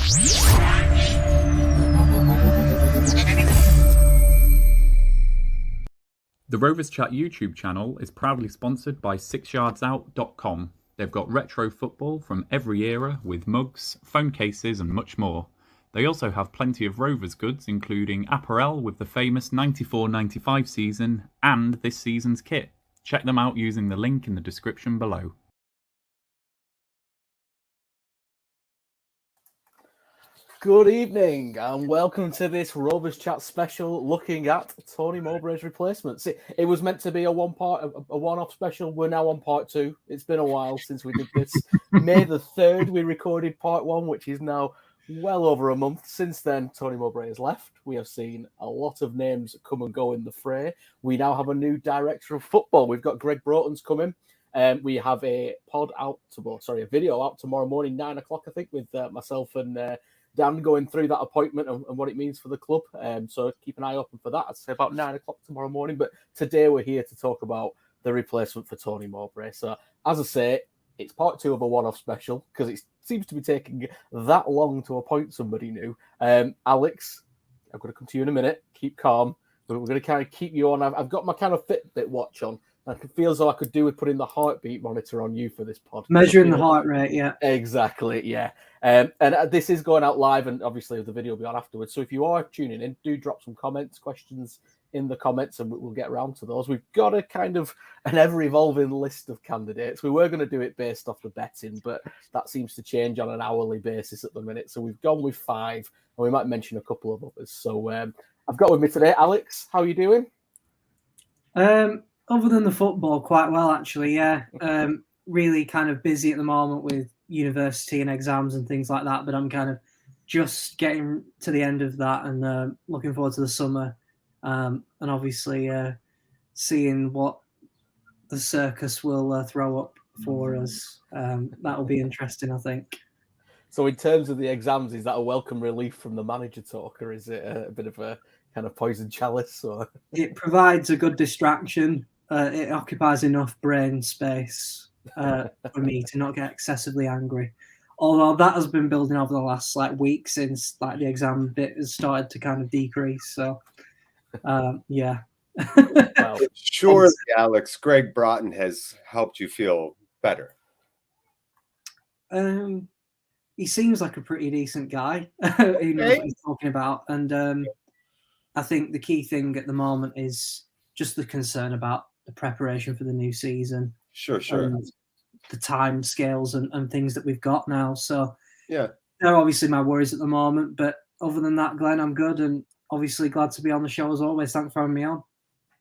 The Rovers Chat YouTube channel is proudly sponsored by 6yardsout.com. They've got retro football from every era with mugs, phone cases and much more. They also have plenty of Rovers goods including apparel with the famous 94-95 season and this season's kit. Check them out using the link in the description below. Good evening and welcome to this Rovers Chat special looking at Tony Mowbray's replacements. It was meant to be a one-off special. We're now on part 2. It's been a while since we did this. May the 3rd we recorded part 1, which is now well over a month. Since then, Tony Mowbray has left. We have seen a lot of names come and go in the fray. We now have a new director of football. We've got Greg Broughton's coming. We have a video out tomorrow morning, 9 o'clock, I think, with myself and Dan going through that appointment and what it means for the club. So keep an eye open for that. I'd say about 9 o'clock tomorrow morning. But today we're here to talk about the replacement for Tony Mowbray. So as I say, it's part 2 of a one-off special because it seems to be taking that long to appoint somebody new. Alex, I'm going to come to you in a minute. Keep calm. We're going to kind of keep you on. I've got my kind of Fitbit watch on. I feel as though I could do with putting the heartbeat monitor on you for this pod. Measuring the heart rate, yeah. Exactly, yeah. And this is going out live, and obviously the video will be on afterwards. So if you are tuning in, do drop some comments, questions in the comments, and we'll get around to those. We've got a kind of an ever-evolving list of candidates. We were going to do it based off the betting, but that seems to change on an hourly basis at the minute. So we've gone with 5, and we might mention a couple of others. So I've got with me today, Alex. How are you doing? Other than the football, quite well, actually, yeah. Really kind of busy at the moment with university and exams and things like that, but I'm kind of just getting to the end of that and looking forward to the summer and obviously seeing what the circus will throw up for us. That will be interesting, I think. So in terms of the exams, is that a welcome relief from the manager talk, or is it a bit of a kind of poison chalice? Or it provides a good distraction. It occupies enough brain space for me to not get excessively angry. Although that has been building over the last week since the exam bit has started to kind of decrease. So, yeah. Well, surely, Alex, Greg Broughton has helped you feel better. He seems like a pretty decent guy. He knows what he's talking about. And I think the key thing at the moment is just the concern about the preparation for the new season. Sure. The time scales and things that we've got now. So yeah, they're obviously my worries at the moment. But other than that, Glenn, I'm good and obviously glad to be on the show as always. Thanks for having me on.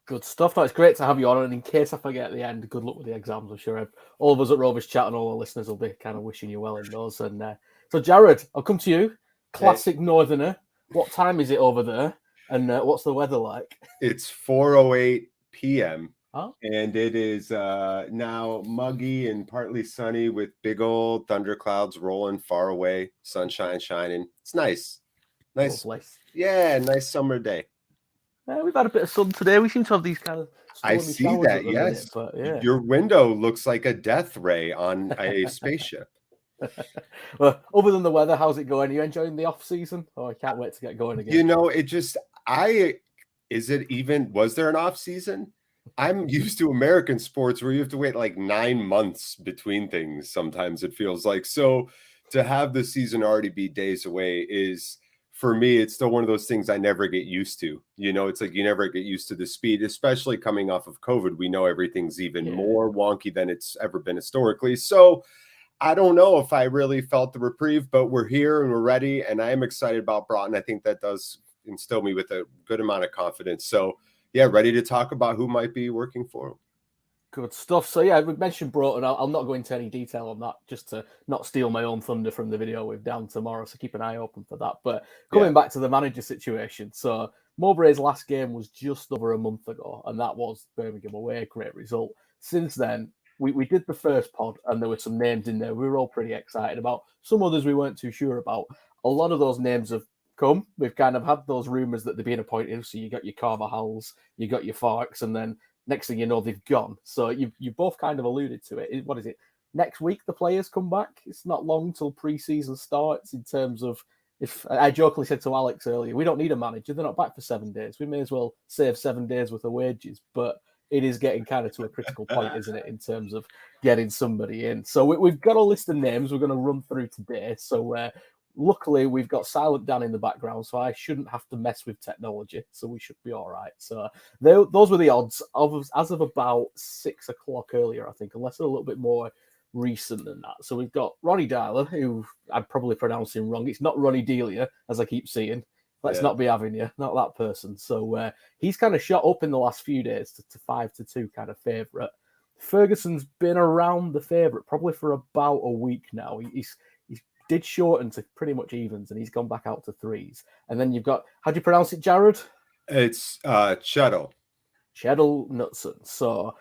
Good stuff. No, it's great to have you on. And in case I forget at the end, good luck with the exams. I'm sure all of us at Rovers Chat and all the listeners will be kind of wishing you well in those. And so, Jared, I'll come to you. Classic Northerner. What time is it over there? And what's the weather like? It's 4:08 p.m. Oh. And it is now muggy and partly sunny with big old thunderclouds rolling far away, sunshine shining. It's nice. Lovely. Yeah, nice summer day. We've had a bit of sun today. We seem to have these kind of I see that, yes. Minute, but yeah. Your window looks like a death ray on a spaceship. Well, other than the weather, how's it going? Are you enjoying the off season? Oh, I can't wait to get going again. You know, was there an off season? I'm used to American sports where you have to wait 9 months between things. Sometimes it feels like. So to have the season already be days away is, for me, it's still one of those things I never get used to. You know, it's like you never get used to the speed, especially coming off of COVID. We know everything's even more wonky than it's ever been historically. So I don't know if I really felt the reprieve, but we're here and we're ready. And I am excited about Broughton. I think that does instill me with a good amount of confidence. So yeah, ready to talk about who might be working for him. Good stuff. So yeah, we mentioned Broughton. I'll not go into any detail on that, just to not steal my own thunder from the video with Dan tomorrow. So keep an eye open for that. But coming back to the manager situation, so Mowbray's last game was just over a month ago, and that was Birmingham away. Great result. Since then, we did the first pod, and there were some names in there we were all pretty excited about. Some others we weren't too sure about. A lot of those names have come. We've kind of had those rumours that they're being appointed. So you got your Carvajal's, you got your Farks, and then next thing you know, they've gone. So you both kind of alluded to it. What is it? Next week, the players come back. It's not long till pre-season starts in terms of if I jokingly said to Alex earlier, we don't need a manager. They're not back for 7 days. We may as well save 7 days worth of wages. But it is getting kind of to a critical point, isn't it, in terms of getting somebody in. So we've got a list of names we're going to run through today. So luckily, we've got Silent Dan in the background, so I shouldn't have to mess with technology. So we should be all right. So those were the odds as of about 6 o'clock earlier, I think, unless they're a little bit more recent than that. So we've got Ronny Deila, who I'm probably pronouncing wrong. It's not Ronny Deila, as I keep seeing. Let's not be having you, not that person. So he's kind of shot up in the last few days to 5-2 kind of favourite. Ferguson's been around the favourite probably for about a week now. He did shorten to pretty much evens, and he's gone back out to threes. And then you've got, how do you pronounce it, Jared? It's Kjetil Knutsen. So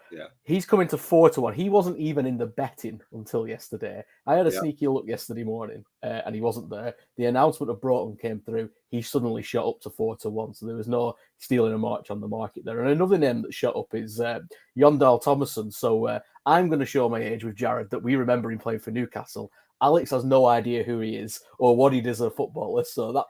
he's coming to 4-1. He wasn't even in the betting until yesterday. I had a sneaky look yesterday morning, and he wasn't there. The announcement of Broughton came through. He suddenly shot up to 4-1. So there was no stealing a march on the market there. And another name that shot up is Jon Dahl Tomasson. So I'm going to show my age with Jared that we remember him playing for Newcastle. Alex has no idea who he is or what he does as a footballer. So that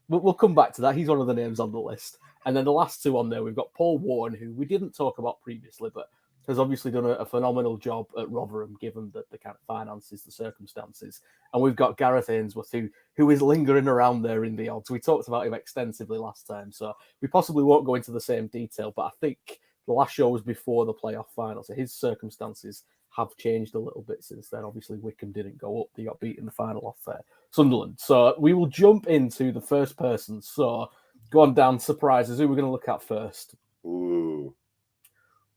we'll come back to that. He's one of the names on the list. And then the last two on there, we've got Paul Warne, who we didn't talk about previously, but has obviously done a phenomenal job at Rotherham, given the kind of finances, the circumstances. And we've got Gareth Ainsworth, who is lingering around there in the odds. We talked about him extensively last time, so we possibly won't go into the same detail, but I think the last show was before the playoff final, so his circumstances have changed a little bit since then. Obviously, Wickham didn't go up. They got beat in the final off Sunderland. So we will jump into the first person. So go on, Dan, surprises. Who we're going to look at first? Ooh.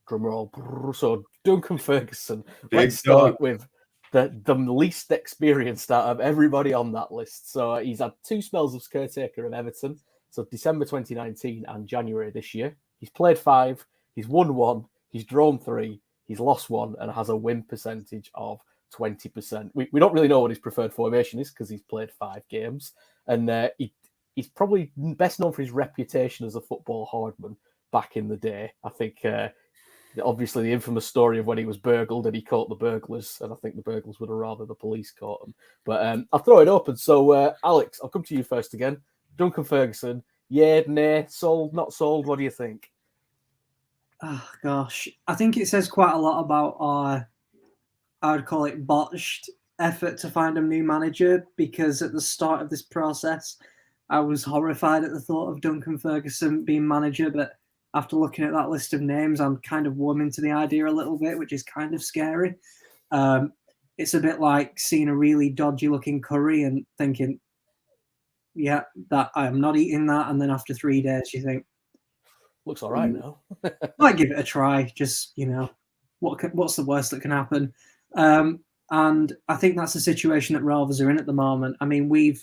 Drum roll. So Duncan Ferguson. Big Let's start with the least experienced out of everybody on that list. So he's had 2 spells as caretaker of Everton. So December 2019 and January this year. He's played 5. He's won 1. He's drawn 3. He's lost 1 and has a win percentage of 20%. We don't really know what his preferred formation is because he's played 5 games. And he's probably best known for his reputation as a football hardman back in the day. I think, obviously, the infamous story of when he was burgled and he caught the burglars, and I think the burglars would have rather the police caught him. But I'll throw it open. So, Alex, I'll come to you first again. Duncan Ferguson, yeah, nay, sold, not sold. What do you think? Oh, gosh. I think it says quite a lot about our, I would call it, botched effort to find a new manager, because at the start of this process, I was horrified at the thought of Duncan Ferguson being manager, but after looking at that list of names, I'm kind of warming to the idea a little bit, which is kind of scary. It's a bit like seeing a really dodgy-looking curry and thinking, yeah, that I am not eating that, and then after 3 days, you think, looks all right now. Might give it a try. Just, what's the worst that can happen? And I think that's the situation that Rovers are in at the moment. I mean, we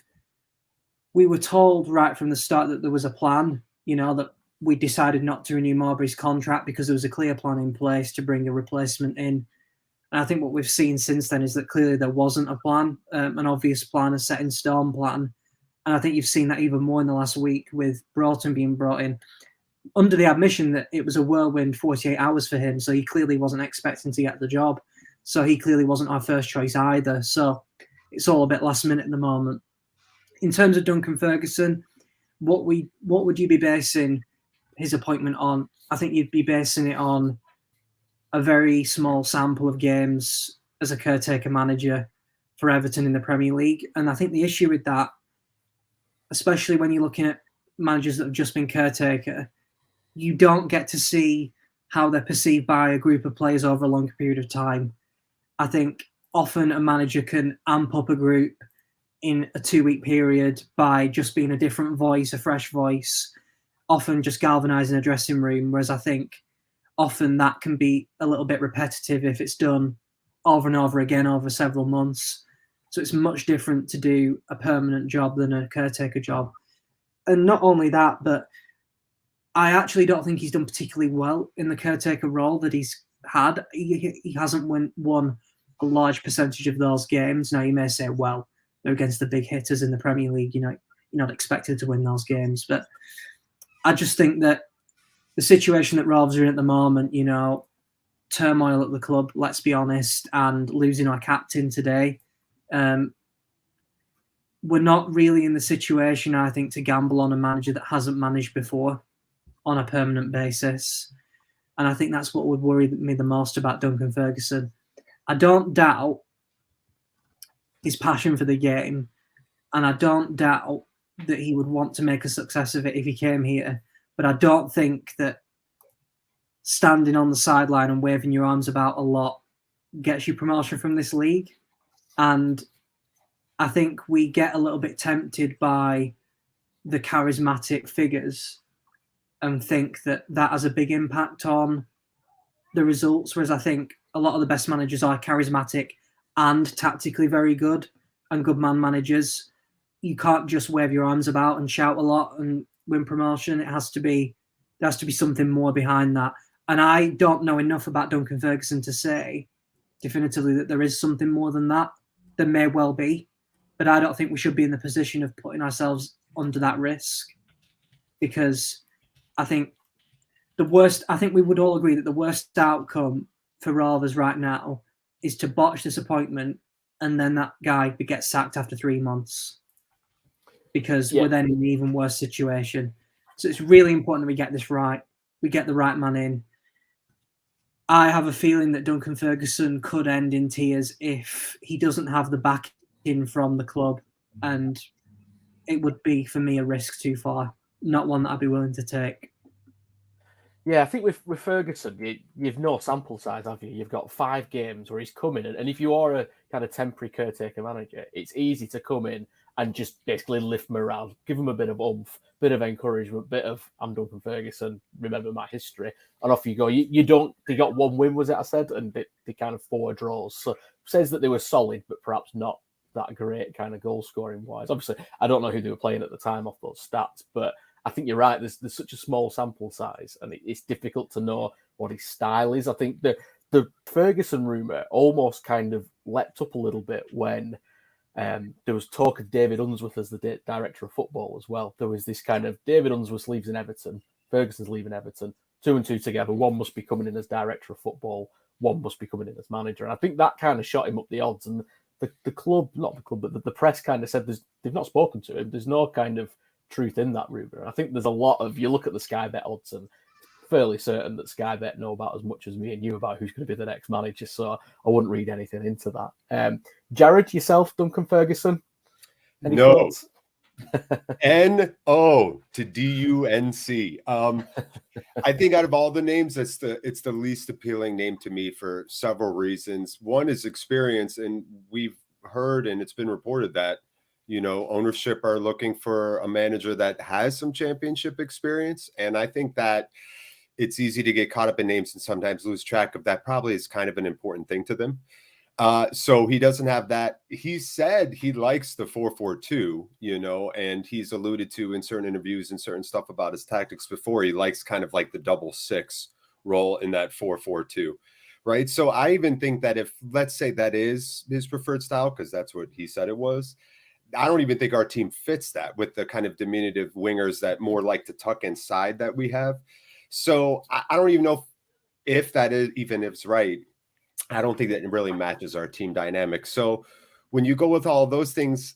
were told right from the start that there was a plan, that we decided not to renew MOWBRAY's contract because there was a clear plan in place to bring a replacement in. And I think what we've seen since then is that clearly there wasn't a plan, an obvious plan, a set in stone plan. And I think you've seen that even more in the last week with Broughton being brought in under the admission that it was a whirlwind 48 hours for him. So he clearly wasn't expecting to get the job. So he clearly wasn't our first choice either. So it's all a bit last minute at the moment. In terms of Duncan Ferguson, what would you be basing his appointment on? I think you'd be basing it on a very small sample of games as a caretaker manager for Everton in the Premier League. And I think the issue with that, especially when you're looking at managers that have just been caretaker, you don't get to see how they're perceived by a group of players over a longer period of time. I think often a manager can amp up a group in a 2-week period by just being a different voice, a fresh voice, often just galvanising a dressing room, whereas I think often that can be a little bit repetitive if it's done over and over again over several months. So it's much different to do a permanent job than a caretaker job. And not only that, but I actually don't think he's done particularly well in the caretaker role that he's had. He hasn't won a large percentage of those games. Now, you may say, well, they're against the big hitters in the Premier League. You're not expected to win those games. But I just think that the situation that Rovers are in at the moment, turmoil at the club, let's be honest, and losing our captain today, we're not really in the situation, I think, to gamble on a manager that hasn't managed before on a permanent basis. And I think that's what would worry me the most about Duncan Ferguson. I don't doubt his passion for the game, and I don't doubt that he would want to make a success of it if he came here. But I don't think that standing on the sideline and waving your arms about a lot gets you promotion from this league. And I think we get a little bit tempted by the charismatic figures and think that that has a big impact on the results, whereas I think a lot of the best managers are charismatic and tactically very good and good man managers. You can't just wave your arms about and shout a lot and win promotion. There has to be something more behind that. And I don't know enough about Duncan Ferguson to say definitively that there is something more than that. There may well be, but I don't think we should be in the position of putting ourselves under that risk, because I think we would all agree that the worst outcome for Rovers right now is to botch this appointment and then that guy gets sacked after 3 months, because we're then in an even worse situation. So it's really important that we get this right. We get the right man in. I have a feeling that Duncan Ferguson could end in tears if he doesn't have the backing from the club, and it would be, for me, a risk too far, not one that I'd be willing to take. Yeah, I think with Ferguson, you've no sample size, have you? You've got 5 games where he's come in, and if you are a kind of temporary caretaker manager, it's easy to come in and just basically lift morale, give him a bit of oomph, bit of encouragement, bit of I'm Duncan Ferguson, remember my history, and off you go. They got 1 win, was it I said, and they kind of 4 draws. So it says that they were solid, but perhaps not that great kind of goal scoring wise. Obviously, I don't know who they were playing at the time off those stats, but I think you're right. There's such a small sample size, and it's difficult to know what his style is. I think the Ferguson rumour almost kind of leapt up a little bit when there was talk of David Unsworth as the director of football as well. There was this kind of David Unsworth leaves in Everton, Ferguson's leaving Everton, 2 and 2 together. One must be coming in as director of football, one must be coming in as manager. And I think that kind of shot him up the odds. And the club, not the club, but the press kind of said they've not spoken to him. There's no kind of truth in that rumour. I think there's a lot of, you look at the Sky Bet odds, and fairly certain that Sky Bet know about as much as me and you about who's going to be the next manager, so I wouldn't read anything into that. Jared, yourself, Duncan Ferguson? Any thoughts? N-O to D-U-N-C. I think out of all the names, it's the least appealing name to me for several reasons. One is experience, and we've heard and it's been reported that ownership are looking for a manager that has some championship experience. And I think that it's easy to get caught up in names and sometimes lose track of that. Probably is kind of an important thing to them. So he doesn't have that. He said he likes the 4-4-2, and he's alluded to in certain interviews and certain stuff about his tactics before. He likes kind of like the 6-6 role in that 4-4-2. Right. So I even think that if, let's say that is his preferred style, because that's what he said it was, I don't even think our team fits that with the kind of diminutive wingers that more like to tuck inside that we have. So I don't even know if that is, even if it's right, I don't think that it really matches our team dynamic. So when you go with all those things,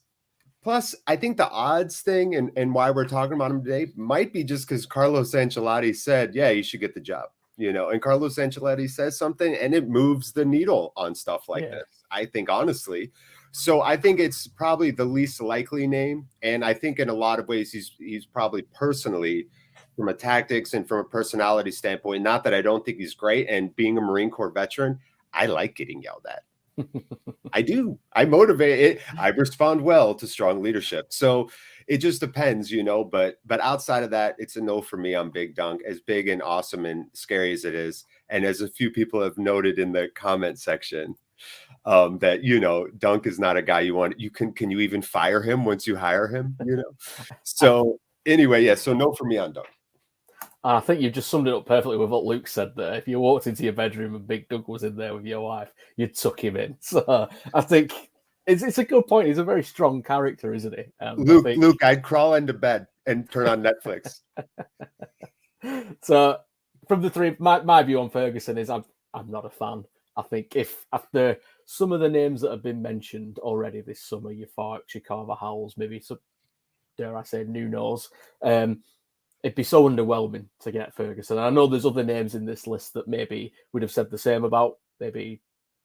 plus I think the odds thing and why we're talking about him today might be just because Carlos Ancelotti said, yeah, you should get the job, and Carlos Ancelotti says something and it moves the needle on stuff like this, I think, honestly. So I think it's probably the least likely name. And I think in a lot of ways, he's probably personally, from a tactics and from a personality standpoint, not that I don't think he's great. And being a Marine Corps veteran, I like getting yelled at. I do. I motivate it. I respond well to strong leadership. So it just depends, but outside of that, it's a no for me on Big Dunk, as big and awesome and scary as it is. And as a few people have noted in the comment section, that Dunk is not a guy you want. Can you even fire him once you hire him? So anyway, so no for me on Dunk. I think you've just summed it up perfectly with what Luke said there. If you walked into your bedroom and Big Dunk was in there with your wife, you'd tuck him in. So I think it's a good point. He's a very strong character, isn't he? Luke, I'd crawl into bed and turn on Netflix. So from the three, my view on Ferguson is I'm not a fan. I think if after some of the names that have been mentioned already this summer, your Farks, your Carvajal's, maybe some, dare I say, Nuno's, it'd be so underwhelming to get Ferguson. I know there's other names in this list that maybe would have said the same about maybe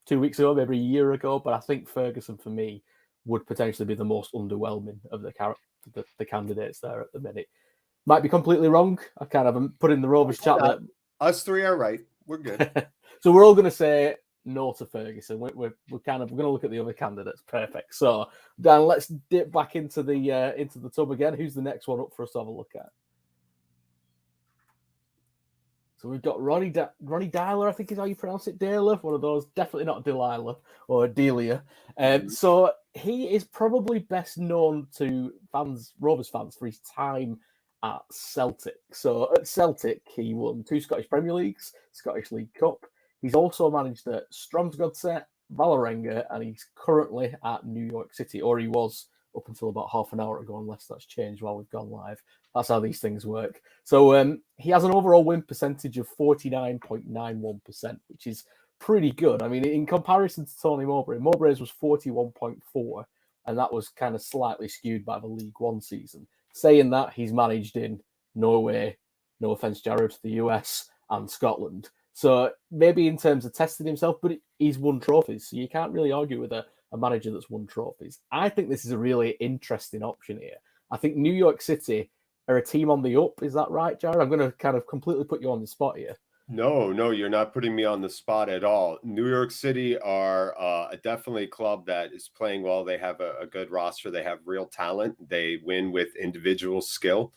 2 weeks ago, maybe a year ago, but I think Ferguson for me would potentially be the most underwhelming of the candidates there at the minute. Might be completely wrong. I kind of put in the Rovers chat that us three are right. We're good. So we're all going to say no to Ferguson. We're going to look at the other candidates. Perfect. So Dan, let's dip back into the tub again. Who's the next one up for us to have a look at? So we've got Ronny Deila, I think is how you pronounce it, Deila. One of those, definitely not Delilah or Delia. So he is probably best known to Rovers fans, for his time at Celtic. So at Celtic, he won 2 Scottish Premier Leagues, Scottish League Cup. He's also managed at Strømsgodset, Vålerenga, and he's currently at New York City, or he was up until about half an hour ago, unless that's changed while we've gone live. That's how these things work. So he has an overall win percentage of 49.91%, which is pretty good. I mean, in comparison to Tony Mowbray's was 41.4, and that was kind of slightly skewed by the League One season. Saying that, he's managed in Norway, no offense, Jared, the US, and Scotland. So maybe in terms of testing himself, but he's won trophies. So you can't really argue with a manager that's won trophies. I think this is a really interesting option here. I think New York City are a team on the up. Is that right, Jared? I'm going to kind of completely put you on the spot here. No, you're not putting me on the spot at all. New York City are definitely a club that is playing well. They have a good roster. They have real talent. They win with individual skill.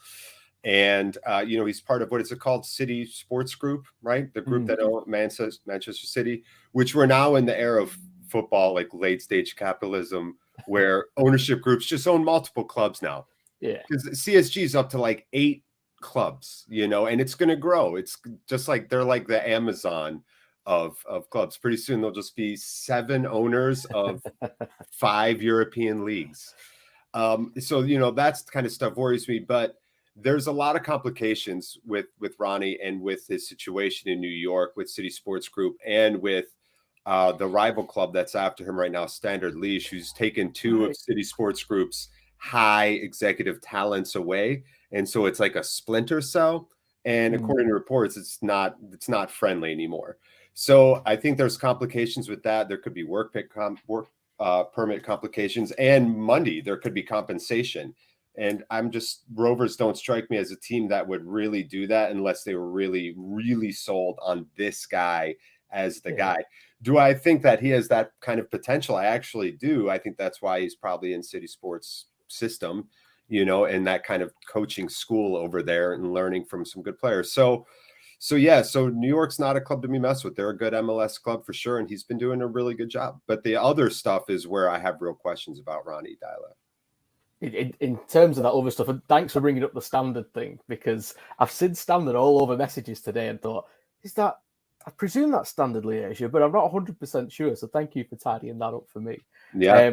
And, he's part of what is it called? City Sports Group, right? The group that owns Manchester City, which we're now in the era of football, like late stage capitalism, where ownership groups just own multiple clubs now. Yeah. Because CSG is up to like 8 clubs, and it's going to grow. It's just like they're like the Amazon of clubs. Pretty soon there'll just be 7 owners of 5 European leagues. So that's the kind of stuff worries me, but there's a lot of complications with Ronny and with his situation in New York with City Sports Group and with the rival club that's after him right now, Standard Liège, who's taken 2 of City Sports Group's high executive talents away. And so it's like a splinter cell. And according to reports, it's not friendly anymore. So I think there's complications with that. There could be work permit complications, and money. There could be compensation. And Rovers don't strike me as a team that would really do that unless they were really, really sold on this guy as the guy. Do I think that he has that kind of potential? I actually do. I think that's why he's probably in City Sports system, and that kind of coaching school over there and learning from some good players. So New York's not a club to be messed with. They're a good MLS club for sure, and he's been doing a really good job. But the other stuff is where I have real questions about Ronny Deila. In terms of that other stuff, and thanks for bringing up the Standard thing, because I've seen Standard all over messages today and thought, I presume that's Standard Liège, but I'm not 100% sure. So thank you for tidying that up for me. Yeah.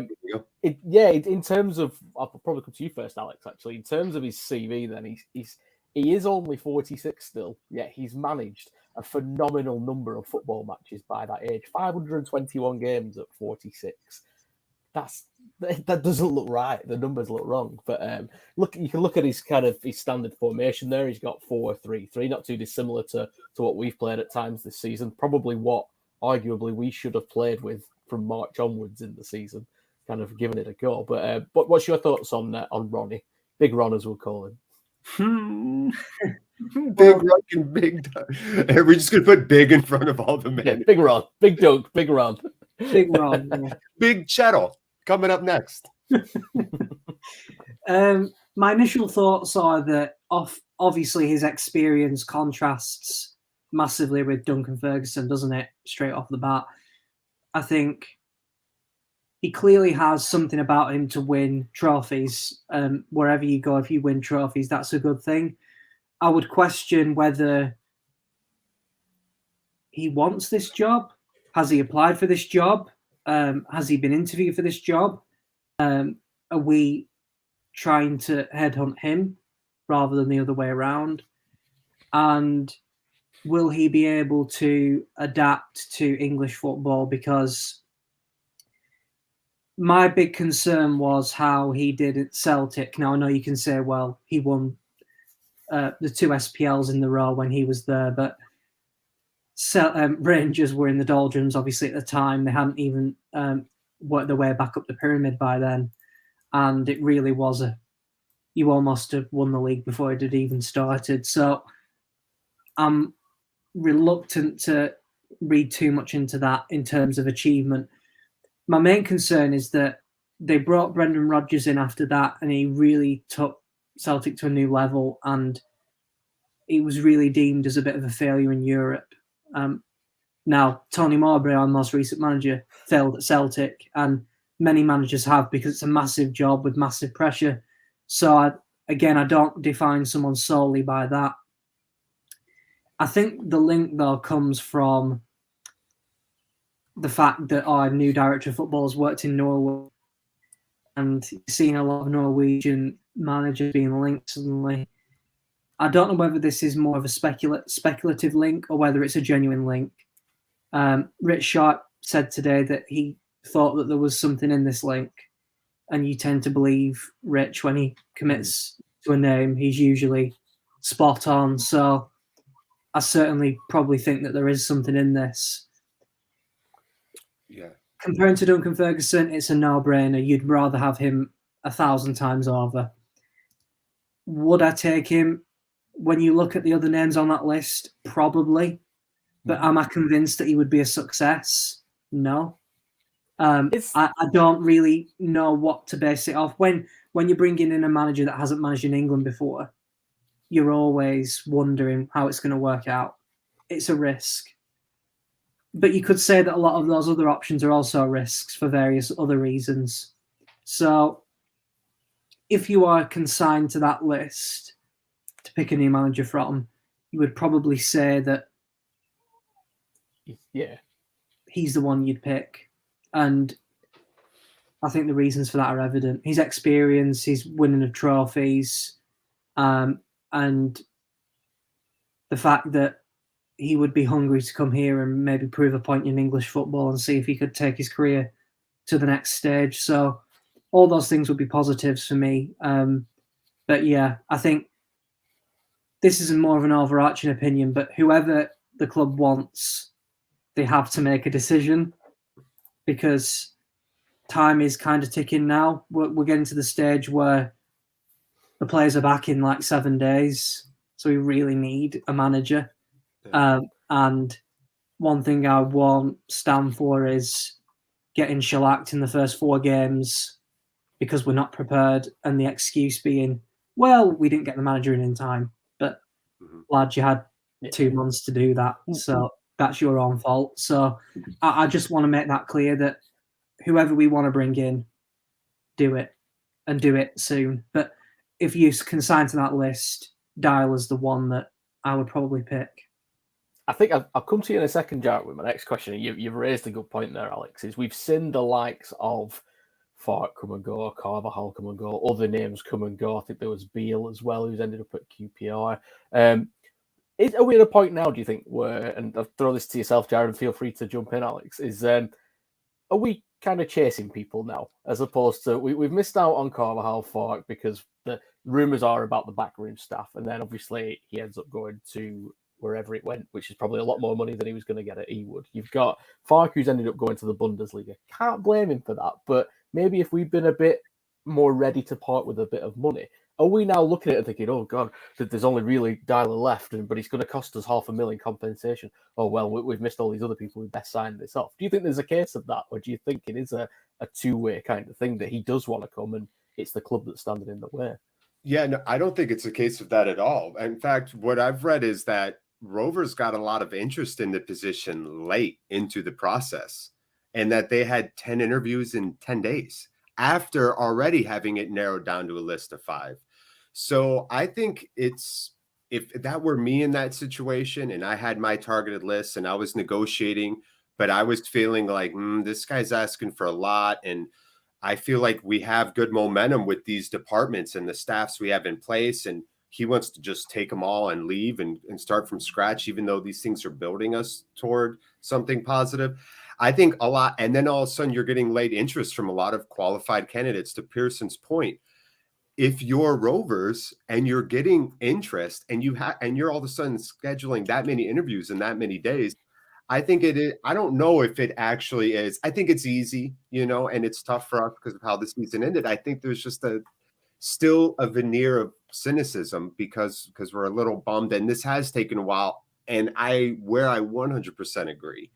In terms of, I'll probably come to you first, Alex, actually. In terms of his CV, then he is only 46 still, yet he's managed a phenomenal number of football matches by that age. 521 games at 46. That doesn't look right. The numbers look wrong. But you can look at his standard formation there. He's got 4-3-3, not too dissimilar to what we've played at times this season. Probably what arguably we should have played with from March onwards in the season, kind of giving it a go. But what's your thoughts on Ronny? Big Ron, as we'll call him. Big Ron and Big Doug. We're just going to put big in front of all the men. Yeah, Big Ron, Big Doug, Big Ron. Big Ron. Yeah. Big Kjetil coming up next. My initial thoughts are that obviously his experience contrasts massively with Duncan Ferguson, doesn't it? Straight off the bat. I think he clearly has something about him to win trophies. Wherever you go, if you win trophies, that's a good thing. I would question whether he wants this job. Has he applied for this job? Has he been interviewed for this job? Are we trying to headhunt him rather than the other way around? And will he be able to adapt to English football? Because my big concern was how he did at Celtic. Now, I know you can say, well, he won the 2 SPLs in the row when he was there, but Rangers were in the doldrums, obviously, at the time. They hadn't even worked their way back up the pyramid by then. And it really was you almost have won the league before it had even started. So I'm reluctant to read too much into that in terms of achievement. My main concern is that they brought Brendan Rodgers in after that, and he really took Celtic to a new level, and it was really deemed as a bit of a failure in Europe. Now, Tony Mowbray, our most recent manager, failed at Celtic, and many managers have, because it's a massive job with massive pressure. So, I don't define someone solely by that. I think the link, though, comes from the fact that our new director of football has worked in Norway, and seeing a lot of Norwegian managers being linked suddenly. I don't know whether this is more of a speculative link or whether it's a genuine link. Rich Sharp said today that he thought that there was something in this link, and you tend to believe Rich when he commits to a name. He's usually spot on. So I certainly probably think that there is something in this. Yeah. Comparing to Duncan Ferguson, it's a no-brainer. You'd rather have him 1,000 times over. Would I take him? When you look at the other names on that list, probably. But am I convinced that he would be a success? No. I don't really know what to base it off. When you're bringing in a manager that hasn't managed in England before, you're always wondering how it's going to work out. It's a risk. But you could say that a lot of those other options are also risks for various other reasons. So if you are consigned to that list to pick a new manager from, you would probably say that he's the one you'd pick. And I think the reasons for that are evident. His experience, his winning of trophies, and the fact that he would be hungry to come here and maybe prove a point in English football and see if he could take his career to the next stage. So all those things would be positives for me. But yeah, I think this is more of an overarching opinion, but whoever the club wants, they have to make a decision, because time is kind of ticking now. We're getting to the stage where the players are back in like 7 days. So we really need a manager. And one thing I won't stand for is getting shellacked in the first 4 games because we're not prepared, and the excuse being, well, we didn't get the manager in time. But lad, you had 2 months to do that, so that's your own fault. So I just want to make that clear that whoever we want to bring in, do it, and do it soon. But if you consign to that list, Dial is the one that I would probably pick. I think I'll come to you in a second, Jack, with my next question. You've raised a good point there, Alex. Is we've seen the likes of Farke come and go, Carvajal come and go, other names come and go. I think there was Beale as well, who's ended up at QPR. Are we at a point now, do you think, where, and I'll throw this to yourself, Jared, and feel free to jump in, Alex, is are we kind of chasing people now, as opposed to we've missed out on Carvajal, Farke, because the rumours are about the backroom staff, and then obviously he ends up going to wherever it went, which is probably a lot more money than he was going to get at Ewood. You've got Farke, who's ended up going to the Bundesliga. Can't blame him for that, but maybe if we've been a bit more ready to part with a bit of money, are we now looking at it and thinking, oh God, there's only really Deila left, but he's going to cost us $500,000 compensation. Oh, well, we've missed all these other people, we best sign this off. Do you think there's a case of that, or do you think it is a two-way kind of thing, that he does want to come and it's the club that's standing in the way? Yeah, no, I don't think it's a case of that at all. In fact, what I've read is that Rovers got a lot of interest in the position late into the process, and that they had 10 interviews in 10 days after already having it narrowed down to a list of 5. So I think if that were me in that situation and I had my targeted list and I was negotiating, but I was feeling like, this guy's asking for a lot, and I feel like we have good momentum with these departments and the staffs we have in place, and he wants to just take them all and leave and start from scratch, even though these things are building us toward something positive. I think a lot. And then all of a sudden you're getting late interest from a lot of qualified candidates. To Pearson's point, if you're Rovers and you're getting interest and you're all of a sudden scheduling that many interviews in that many days, I think it is. I don't know if it actually is. I think it's easy, and it's tough for us because of how the season ended. I think there's just still a veneer of cynicism because we're a little bummed, and this has taken a while. And where I 100% agree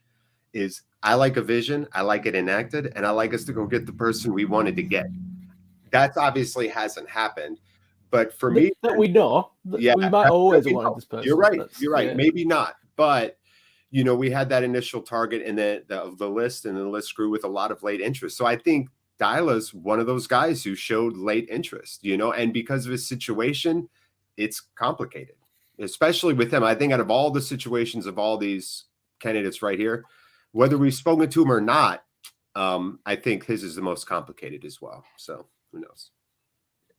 is I like a vision, I like it enacted, and I like us to go get the person we wanted to get. That obviously hasn't happened, but for me, that we know, we might always have wanted this person. You're right. Yeah. Maybe not, but we had that initial target and the list, and the list grew with a lot of late interest. So I think Deila's one of those guys who showed late interest, and because of his situation, it's complicated, especially with him. I think out of all the situations of all these candidates right here, whether we've spoken to him or not, I think his is the most complicated as well. So who knows?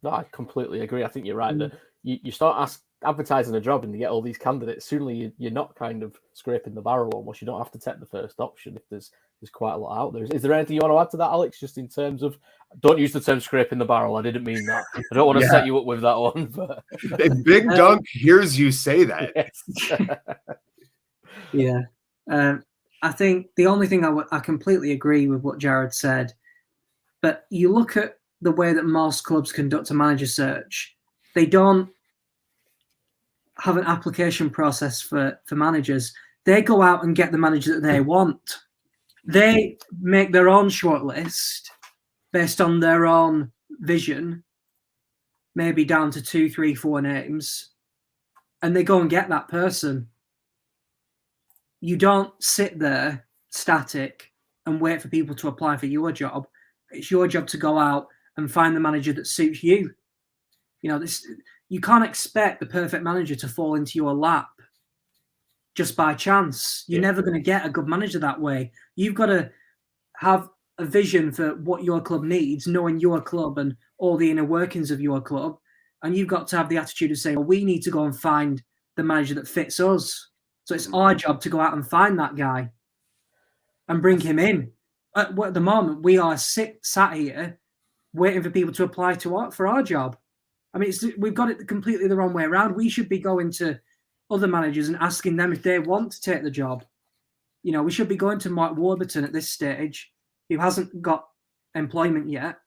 No, I completely agree. I think you're right that you start advertising a job and you get all these candidates. Suddenly you're not kind of scraping the barrel almost. You don't have to take the first option if there's quite a lot out there. Is there anything you want to add to that, Alex? Just in terms of, don't use the term scraping the barrel. I didn't mean that. I don't want to set you up with that one. But if Big Dunk hears you say that. Yes. Yeah. I think the only thing I completely agree with what Jared said, but you look at the way that most clubs conduct a manager search, they don't have an application process for managers. They go out and get the manager that they want. They make their own shortlist based on their own vision, maybe down to 2, 3, 4 names, and they go and get that person. You don't sit there static and wait for people to apply for your job. It's your job to go out and find the manager that suits you. You can't expect the perfect manager to fall into your lap just by chance. You're never going to get a good manager that way. You've got to have a vision for what your club needs, knowing your club and all the inner workings of your club. And you've got to have the attitude of saying, well, we need to go and find the manager that fits us. So it's our job to go out and find that guy and bring him in. At the moment, we are sat here waiting for people to apply for our job. I mean, we've got it completely the wrong way around. We should be going to other managers and asking them if they want to take the job. We should be going to Mark Warburton at this stage, who hasn't got employment yet,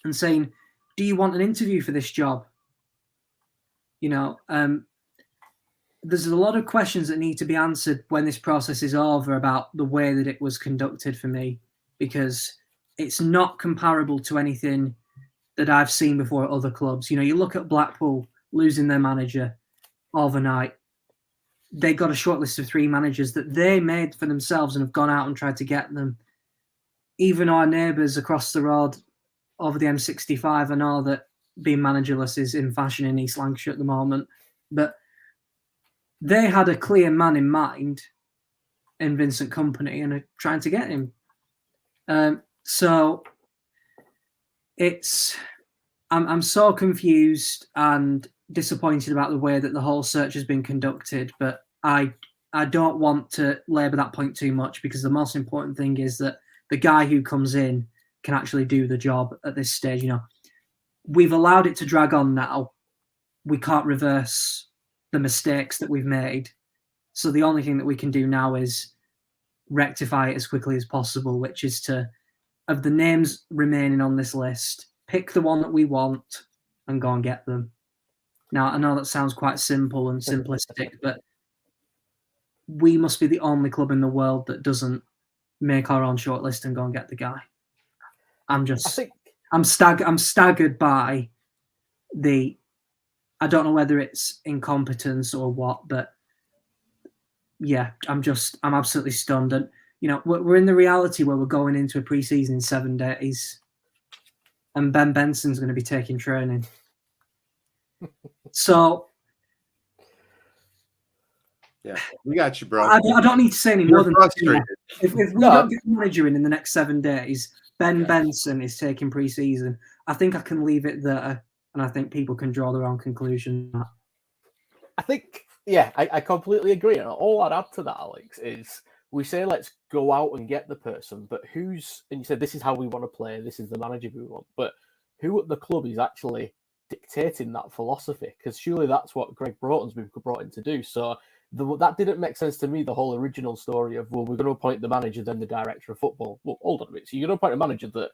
and saying, do you want an interview for this job? There's a lot of questions that need to be answered when this process is over about the way that it was conducted for me, because it's not comparable to anything that I've seen before at other clubs. You look at Blackpool losing their manager overnight. They got a short list of 3 managers that they made for themselves and have gone out and tried to get them. Even our neighbours across the road over the M65, I know that being managerless is in fashion in East Lancashire at the moment, but they had a clear man in mind in Vincent Kompany and are trying to get him. So I'm so confused and disappointed about the way that the whole search has been conducted, but I don't want to labour that point too much, because the most important thing is that the guy who comes in can actually do the job at this stage. We've allowed it to drag on now. We can't reverse the mistakes that we've made. So the only thing that we can do now is rectify it as quickly as possible, which is to, of the names remaining on this list, pick the one that we want and go and get them. Now, I know that sounds quite simple and simplistic, but we must be the only club in the world that doesn't make our own shortlist and go and get the guy. I'm staggered by I don't know whether it's incompetence or what, but yeah, I'm absolutely stunned. And, we're in the reality where we're going into a pre-season in 7 days and Ben Benson's going to be taking training. So yeah, we got you, bro. I don't need to say any more than that. If we don't get a manager in the next 7 days, Ben Benson is taking pre-season. I think I can leave it there, and I think people can draw their own conclusion. I think, yeah, I completely agree. And all I'd add to that, Alex, is we say let's go out and get the person, but and you said this is how we want to play, this is the manager we want, but who at the club is actually dictating that philosophy? Because surely that's what Greg Broughton's been brought in to do. So that didn't make sense to me, the whole original story of, well, we're going to appoint the manager, then the director of football. Well, hold on a minute. So you're going to appoint a manager that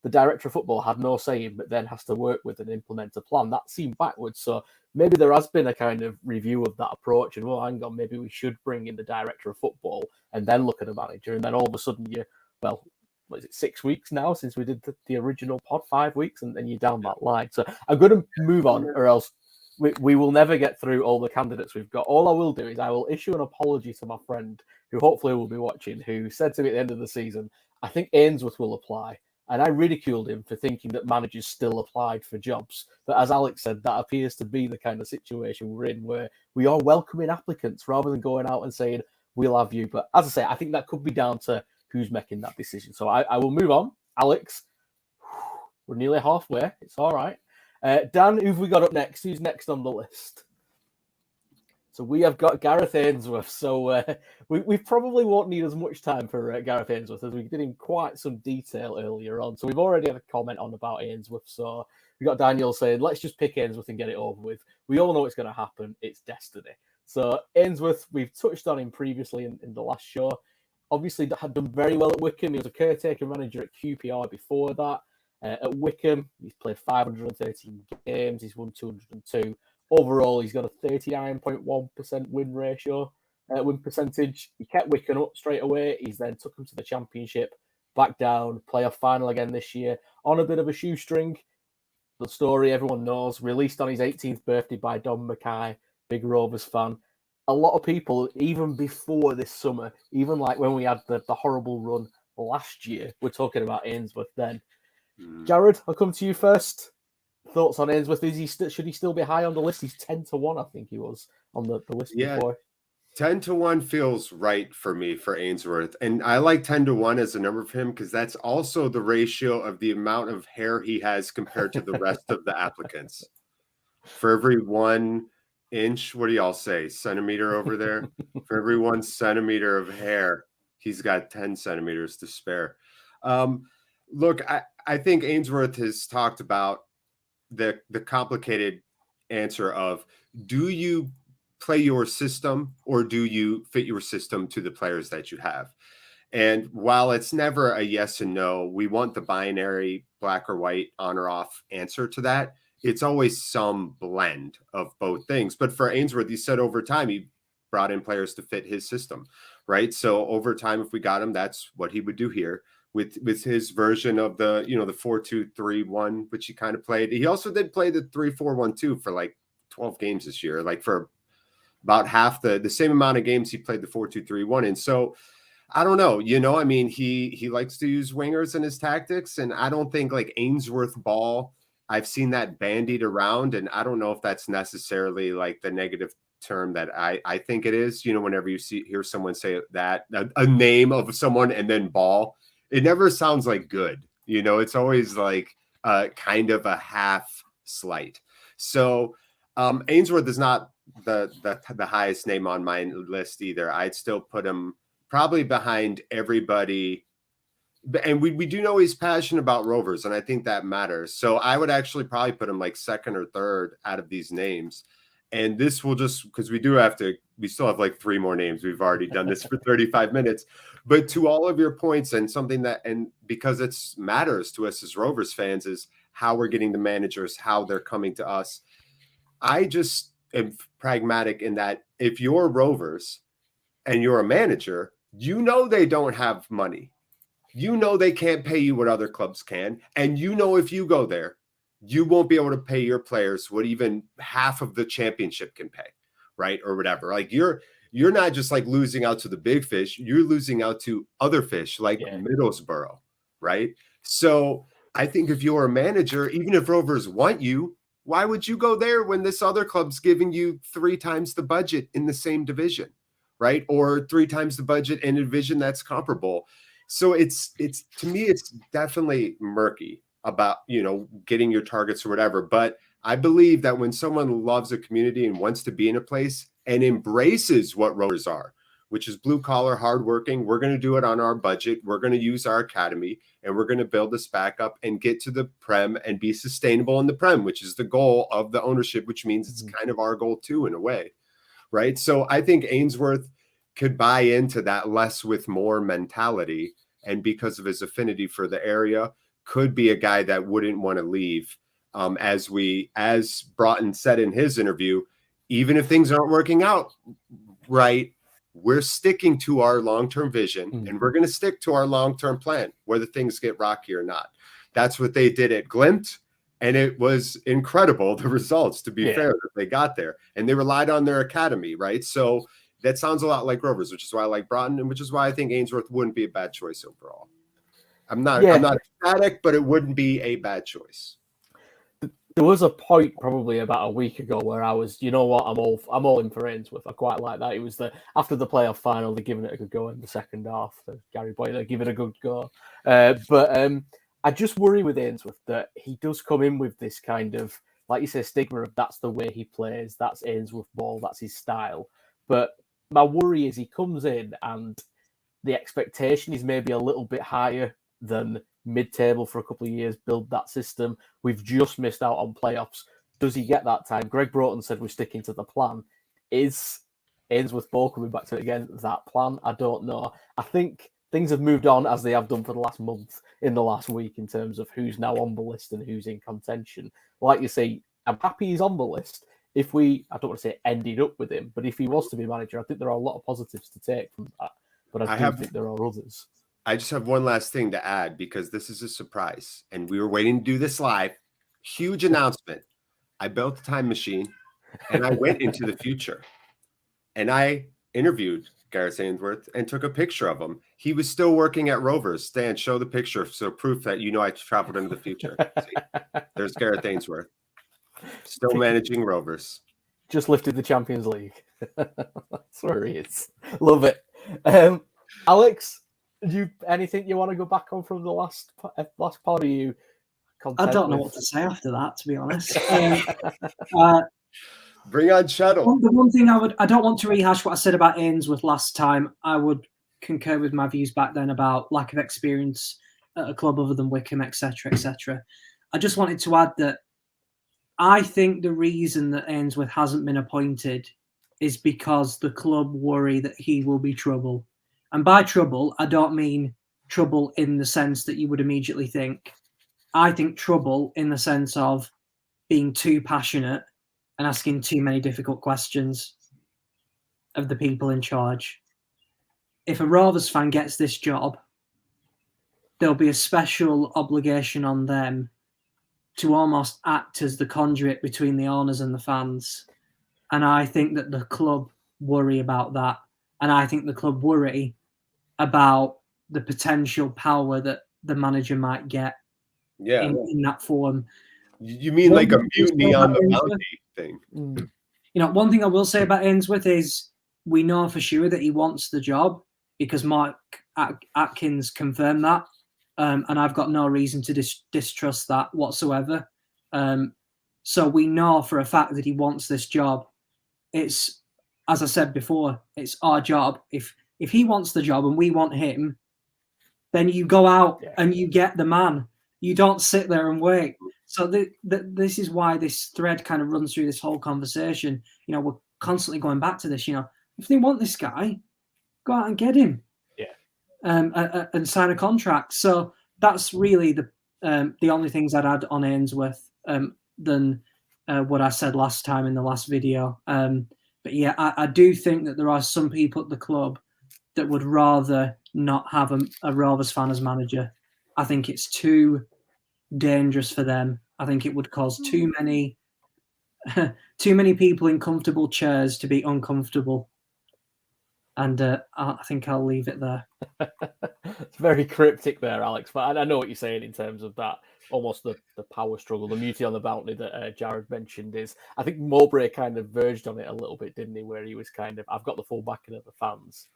the director of football had no say in, but then has to work with and implement a plan. That seemed backwards. So maybe there has been a kind of review of that approach. And, well, hang on, maybe we should bring in the director of football and then look at a manager. And then all of a sudden what is it, 6 weeks now since we did the original pod, 5 weeks, and then you're down that line. So I'm going to move on, or else we will never get through all the candidates we've got. All I will do is I will issue an apology to my friend, who hopefully will be watching, who said to me at the end of the season, I think Ainsworth will apply. And I ridiculed him for thinking that managers still applied for jobs. But as Alex said, that appears to be the kind of situation we're in, where we are welcoming applicants rather than going out and saying, we'll have you. But as I say, I think that could be down to who's making that decision. So I will move on. Alex, we're nearly halfway. It's all right. Dan, who've we got up next? Who's next on the list? So we have got Gareth Ainsworth. So we probably won't need as much time for Gareth Ainsworth, as we did in quite some detail earlier on. So we've already had a comment on about Ainsworth. So we got Daniel saying, let's just pick Ainsworth and get it over with. We all know it's going to happen. It's destiny. So Ainsworth, we've touched on him previously in the last show. Obviously, had done very well at Wycombe. He was a caretaker manager at QPR before that. At Wycombe, he's played 513 games. He's won 202. Overall, he's got a 39.1% win percentage. He kept Wycombe up straight away. He's then took him to the Championship, back down, playoff final again this year, on a bit of a shoestring. The story everyone knows, released on his 18th birthday by Don Mackay, big Rovers fan. A lot of people, even before this summer, even like when we had the horrible run last year, we're talking about Ainsworth then. Jared, I'll come to you first. Thoughts on Ainsworth? Should he still be high on the list? He's 10-1, I think he was on the list before. 10-1 feels right for me for Ainsworth. And I like 10-1 as a number for him because that's also the ratio of the amount of hair he has compared to the rest of the applicants. For every 1 inch, what do y'all say? Centimeter over there? For every 1 centimeter of hair, he's got 10 centimeters to spare. Look, I think Ainsworth has talked about the complicated answer of, do you play your system or do you fit your system to the players that you have? And while it's never a yes and no, we want the binary black or white, on or off answer to that. It's always some blend of both things. But for Ainsworth, he said over time, he brought in players to fit his system, right? So over time, if we got him, that's what he would do here with his version of the, the 4-2-3-1, which he kind of played. He also did play the 3-4-1-2 for like 12 games this year, like for about half the same amount of games he played the 4-2-3-1 in. So I don't know, I mean, he likes to use wingers in his tactics, and I don't think like Ainsworth ball, I've seen that bandied around, and I don't know if that's necessarily like the negative term that I think it is. Whenever you hear someone say that, a name of someone and then ball, it never sounds like good. It's always like kind of a half slight. So Ainsworth is not the highest name on my list either. I'd still put him probably behind everybody. And we do know he's passionate about Rovers, and I think that matters. So I would actually probably put him like second or third out of these names. And this will just, because we still have like 3 more names. We've already done this for 35 minutes. But to all of your points, and because it matters to us as Rovers fans, is how we're getting the managers, how they're coming to us. I just am pragmatic in that if you're Rovers and you're a manager, they don't have money. They can't pay you what other clubs can. And if you go there, you won't be able to pay your players what even half of the championship can pay, right? Or whatever. Like you're not just like losing out to the big fish, you're losing out to other fish like Middlesbrough, right? So I think if you're a manager, even if Rovers want you, why would you go there when this other club's giving you 3 times the budget in the same division, right? Or 3 times the budget in a division that's comparable. So it's to me, it's definitely murky about, getting your targets or whatever. But I believe that when someone loves a community and wants to be in a place and embraces what Rovers are, which is blue collar, hardworking, we're going to do it on our budget. We're going to use our academy and we're going to build this back up and get to the Prem and be sustainable in the Prem, which is the goal of the ownership, which means it's kind of our goal too, in a way. Right. So I think Ainsworth could buy into that less with more mentality. And because of his affinity for the area, could be a guy that wouldn't want to leave. As Broughton said in his interview, even if things aren't working out right, we're sticking to our long-term vision and we're going to stick to our long-term plan, whether things get rocky or not. That's what they did at Glimt. And it was incredible, the results, to be fair, that they got there. And they relied on their academy, right? So that sounds a lot like Rovers, which is why I like Broughton, and which is why I think Ainsworth wouldn't be a bad choice overall. I'm not ecstatic, but it wouldn't be a bad choice. There was a point probably about a week ago where I was, you know what, I'm all in for Ainsworth. I quite like that. It was after the playoff final, they're giving it a good go in the second half. Gary Boyle, give it a good go. But I just worry with Ainsworth that he does come in with this kind of, like you say, stigma of that's the way he plays, that's Ainsworth ball, that's his style. But my worry is he comes in and the expectation is maybe a little bit higher than mid-table for a couple of years, build that system. We've just missed out on playoffs. Does he get that time? Greg Broughton said we're sticking to the plan. Is Ainsworth Ball coming back to it again, that plan? I don't know. I think things have moved on as they have done for the last month, in the last week, in terms of who's now on the list and who's in contention. Like you say, I'm happy he's on the list. If we, I don't want to say ended up with him, but if he was to be manager, I think there are a lot of positives to take from that. But I think there are others. I just have one last thing to add, because this is a surprise. And we were waiting to do this live. Huge announcement. I built a time machine and I went into the future. And I interviewed Gareth Ainsworth and took a picture of him. He was still working at Rovers. Stan, show the picture, so proof that I traveled into the future. See, there's Gareth Ainsworth. Still managing Rovers. Just lifted the Champions League. That's where he is. Love it. Alex, anything you want to go back on from the last part of you? I don't know what to say after that, to be honest. Bring on Shuttle. The one thing I don't want to rehash what I said about Ainsworth last time. I would concur with my views back then about lack of experience at a club other than Wickham, etc., etc. I just wanted to add that I think the reason that Ainsworth hasn't been appointed is because the club worry that he will be trouble. And by trouble, I don't mean trouble in the sense that you would immediately think. I think trouble in the sense of being too passionate and asking too many difficult questions of the people in charge. If a Rovers fan gets this job, there'll be a special obligation on them to almost act as the conduit between the owners and the fans. And I think that the club worry about that. And I think the club worry about the potential power that the manager might get in that form. You mean like a mutiny on the bounty thing? You know, one thing I will say about Ainsworth is we know for sure that he wants the job because Mark Atkins confirmed that. And I've got no reason to distrust that whatsoever. So we know for a fact that he wants this job. It's, as I said before, it's our job. If he wants the job and we want him, then you go out and you get the man. You don't sit there and wait. So this is why this thread kind of runs through this whole conversation. You know, we're constantly going back to this. You know, if they want this guy, go out and get him. And sign a contract. So that's really the only things I'd add on Ainsworth than what I said last time in the last video. But yeah, I do think that there are some people at the club that would rather not have a Rovers fan as manager. I think it's too dangerous for them. I think it would cause too many people in comfortable chairs to be uncomfortable. And I think I'll leave it there. It's very cryptic there, Alex. But I know what you're saying in terms of that, almost the power struggle, the mutiny on the bounty that Jared mentioned is. I think Mowbray kind of verged on it a little bit, didn't he? Where he was kind of, I've got the full backing of the fans,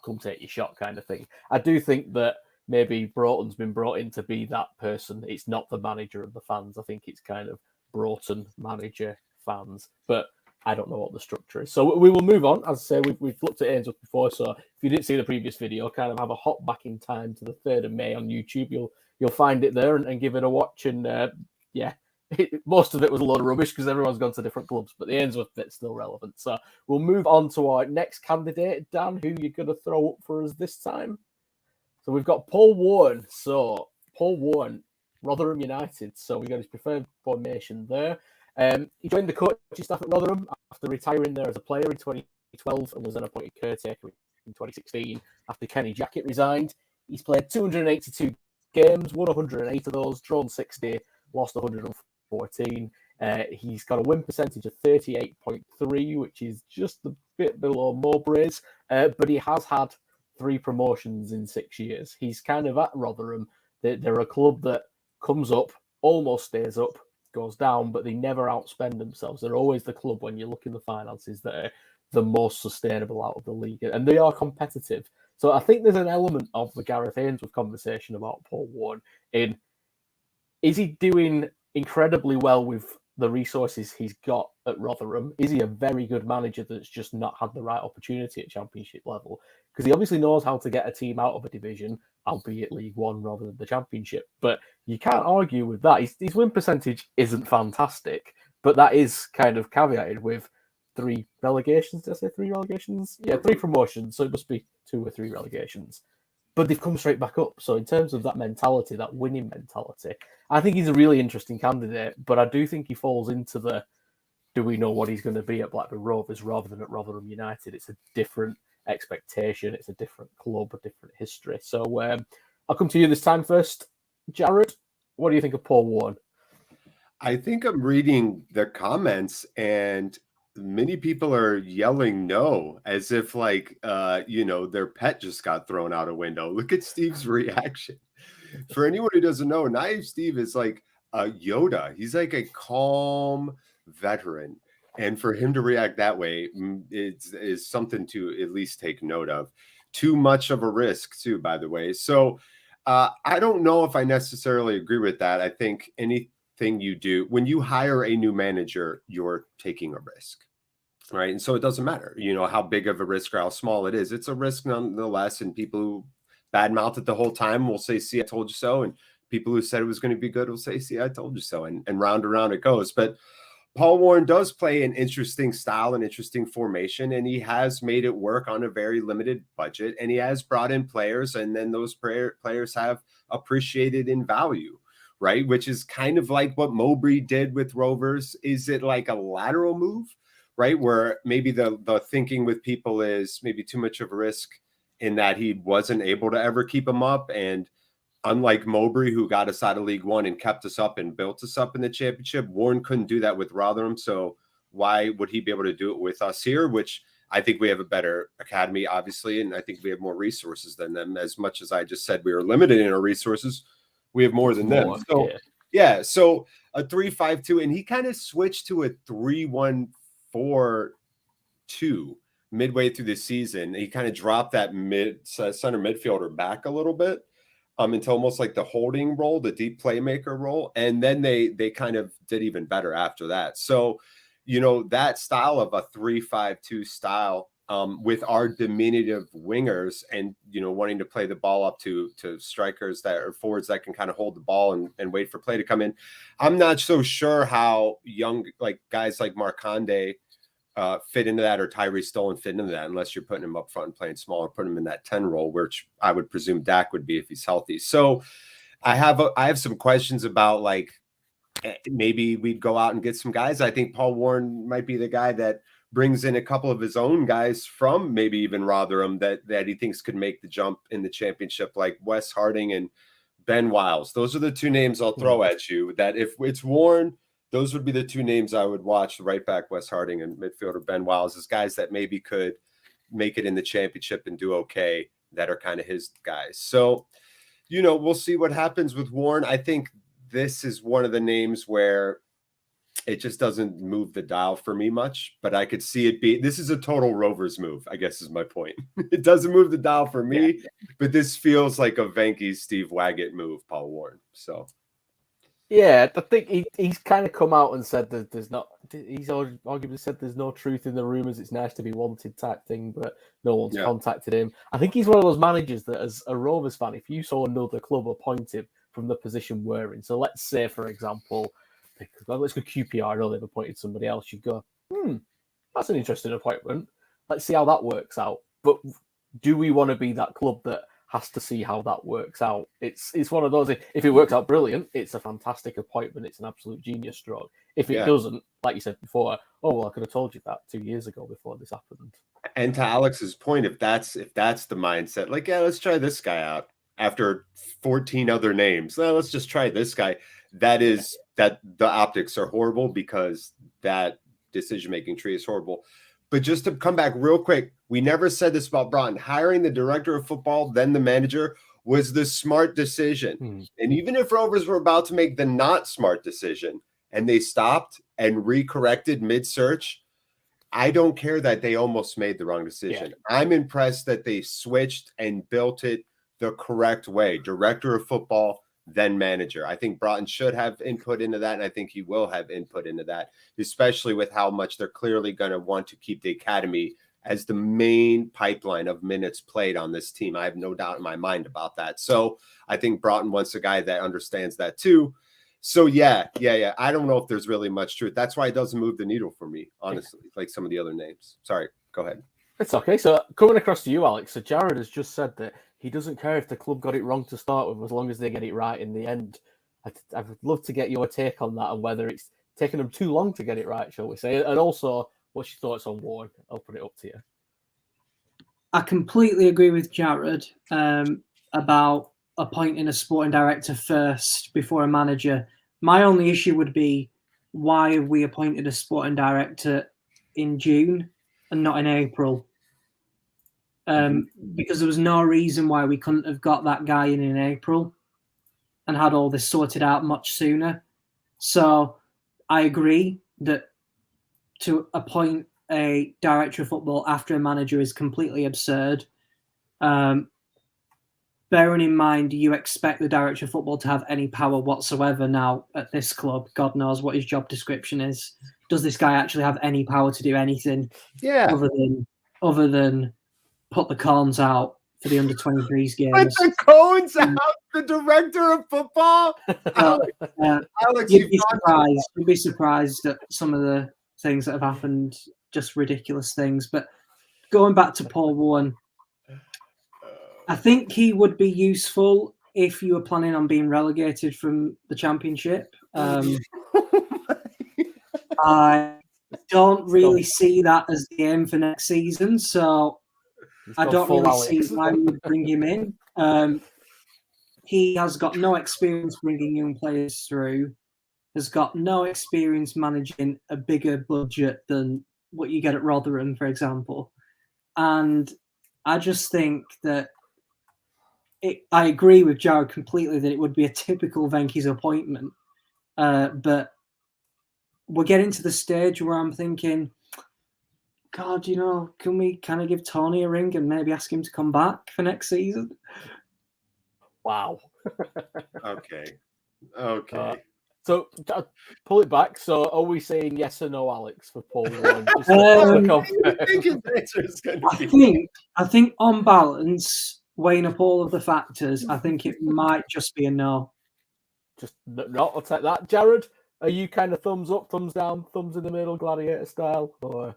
come take your shot kind of thing. I do think that maybe Broughton's been brought in to be that person. It's not the manager of the fans. I think it's kind of Broughton manager fans, but I don't know what the structure is. So we will move on. As I say, we've looked at Ainsworth before, so if you didn't see the previous video, kind of have a hop back in time to the 3rd of May on YouTube. You'll find it there and give it a watch. And most of it was a load of rubbish because everyone's gone to different clubs, but the Ainsworth bit's still relevant. So we'll move on to our next candidate. Dan, who you're going to throw up for us this time? So we've got Paul Warne. So Paul Warne, Rotherham United. So we got his preferred formation there. He joined the coaching staff at Rotherham after retiring there as a player in 2012 and was then appointed caretaker in 2016 after Kenny Jackett resigned. He's played 282 games, won 108 of those, drawn 60, lost 114. He's got a win percentage of 38.3, which is just a bit below Mowbray's, but he has had 3 promotions in 6 years. He's kind of at Rotherham. They're a club that comes up, almost stays up, goes down, but they never outspend themselves. They're always the club, when you look in the finances, that are the most sustainable out of the league, and they are competitive. So I think there's an element of the Gareth Ainsworth conversation about Paul Warne in, is he doing incredibly well with the resources he's got at Rotherham? Is he a very good manager that's just not had the right opportunity at Championship level? Because he obviously knows how to get a team out of a division, albeit League One rather than the Championship. But you can't argue with that. His win percentage isn't fantastic, but that is kind of caveated with 3 relegations. Did I say 3 relegations? Yeah, 3 promotions. So it must be 2 or 3 relegations. But they've come straight back up. So in terms of that mentality, that winning mentality, I think he's a really interesting candidate. But I do think he falls into the, do we know what he's going to be at Blackburn Rovers rather than at Rotherham United? It's a different expectation. It's a different club, a different history. So I'll come to you this time first. Jared, what do you think of Paul Warne? I think I'm reading the comments and many people are yelling no, as if their pet just got thrown out a window. Look at Steve's reaction. For anyone who doesn't know, Naive Steve is like a Yoda. He's like a calm veteran. And for him to react that way is something to at least take note of. Too much of a risk, too, by the way. So I don't know if I necessarily agree with that. I think anything you do, when you hire a new manager, you're taking a risk, right? And so it doesn't matter, how big of a risk or how small it is. It's a risk nonetheless. And people who badmouth it the whole time will say, see, I told you so. And people who said it was going to be good will say, see, I told you so. And round and round it goes. But Paul Warne does play an interesting style and interesting formation, and he has made it work on a very limited budget, and he has brought in players, and then those players have appreciated in value, right? Which is kind of like what Mowbray did with Rovers. Is it like a lateral move, right? Where maybe the thinking with people is maybe too much of a risk in that he wasn't able to ever keep them up, and unlike Mowbray, who got us out of League One and kept us up and built us up in the Championship, Warne couldn't do that with Rotherham. So why would he be able to do it with us here? Which I think we have a better academy, obviously, and I think we have more resources than them. As much as I just said we were limited in our resources, we have more than them. So yeah, so a 3-5-2, and he kind of switched to a 3-1-4-2 midway through the season. He kind of dropped that center midfielder back a little bit. Into almost like the holding role, the deep playmaker role. And then they kind of did even better after that. So, that style of a 3-5-2 style with our diminutive wingers and, wanting to play the ball up to strikers that are forwards that can kind of hold the ball and wait for play to come in. I'm not so sure how young, like guys like Marconde fit into that, or Tyree Stolen fit into that, unless you're putting him up front and playing small or putting him in that 10 role, which I would presume Dak would be if he's healthy. So I have some questions about, like, maybe we'd go out and get some guys. I think Paul Warne might be the guy that brings in a couple of his own guys from maybe even Rotherham that he thinks could make the jump in the Championship, like Wes Harding and Ben Wiles. Those are the 2 names I'll throw at you, that if it's Warne, those would be the 2 names I would watch: right back Wes Harding and midfielder Ben Wiles, as guys that maybe could make it in the Championship and do okay, that are kind of his guys. So, we'll see what happens with Warne. I think this is one of the names where it just doesn't move the dial for me much, but I could see it be, this is a total Rovers move, I guess is my point. It doesn't move the dial for me, but this feels like a Venky Steve Waggett move, Paul Warne. So. Yeah, I think he's kind of come out and said that there's not. He's arguably said there's no truth in the rumours. It's nice to be wanted type thing, but no one's contacted him. I think he's one of those managers that, as a Rovers fan, if you saw another club appoint him from the position we're in, so let's say, for example, let's go QPR. I know they've appointed somebody else. You go, that's an interesting appointment. Let's see how that works out. But do we want to be that club that has to see how that works out? It's one of those. If it works out brilliant, it's a fantastic appointment. It's an absolute genius stroke. If it doesn't, like you said before, I could have told you that 2 years ago before this happened. And to Alex's point, if that's the mindset, like, let's try this guy out after 14 other names. Well, let's just try this guy. That the optics are horrible because that decision-making tree is horrible. But just to come back real quick, we never said this about Broughton. Hiring the director of football, then the manager, was the smart decision. And even if Rovers were about to make the not smart decision and they stopped and recorrected mid-search, I don't care that they almost made the wrong decision. Yeah. I'm impressed that they switched and built it the correct way. Director of football, then manager. I think Broughton should have input into that, and I think he will have input into that, especially with how much they're clearly going to want to keep the academy as the main pipeline of minutes played on this team. I have no doubt in my mind about that. So I think Broughton wants a guy that understands that too. So yeah. I don't know if there's really much truth. That's why it doesn't move the needle for me, honestly, like some of the other names. Sorry, go ahead. It's okay. So coming across to you, Alex. So Jared has just said that he doesn't care if the club got it wrong to start with, as long as they get it right in the end. I would love to get your take on that and whether it's taken them too long to get it right, shall we say? And also, what's your thoughts on Warne? I'll put it up to you. I completely agree with Jared about appointing a sporting director first before a manager. My only issue would be, why have we appointed a sporting director in June and not in April? Because there was no reason why we couldn't have got that guy in April and had all this sorted out much sooner. So I agree that to appoint a director of football after a manager is completely absurd. Bearing in mind, you expect the director of football to have any power whatsoever now at this club. God knows what his job description is. Does this guy actually have any power to do anything? Yeah. Other than put the cones out for the under-23s games. Put the cones out? The director of football? Alex, you'd be surprised at some of the things that have happened. Just ridiculous things. But going back to Paul Warne, I think he would be useful if you were planning on being relegated from the Championship. I don't really see that as the aim for next season, so I don't really see why we would bring him in. He has got no experience bringing young players through, has got no experience managing a bigger budget than what you get at Rotherham, for example. And I just think that I agree with Jared completely that it would be a typical Venky's appointment. But we're getting to the stage where I'm thinking, God, can we kind of give Tony a ring and maybe ask him to come back for next season? Wow. Okay. So pull it back. So are we saying yes or no, Alex, for Paul Warne? I think on balance, weighing up all of the factors, I think it might just be a no. Just no, I'll take that. Jared, are you kind of thumbs up, thumbs down, thumbs in the middle, gladiator style? Or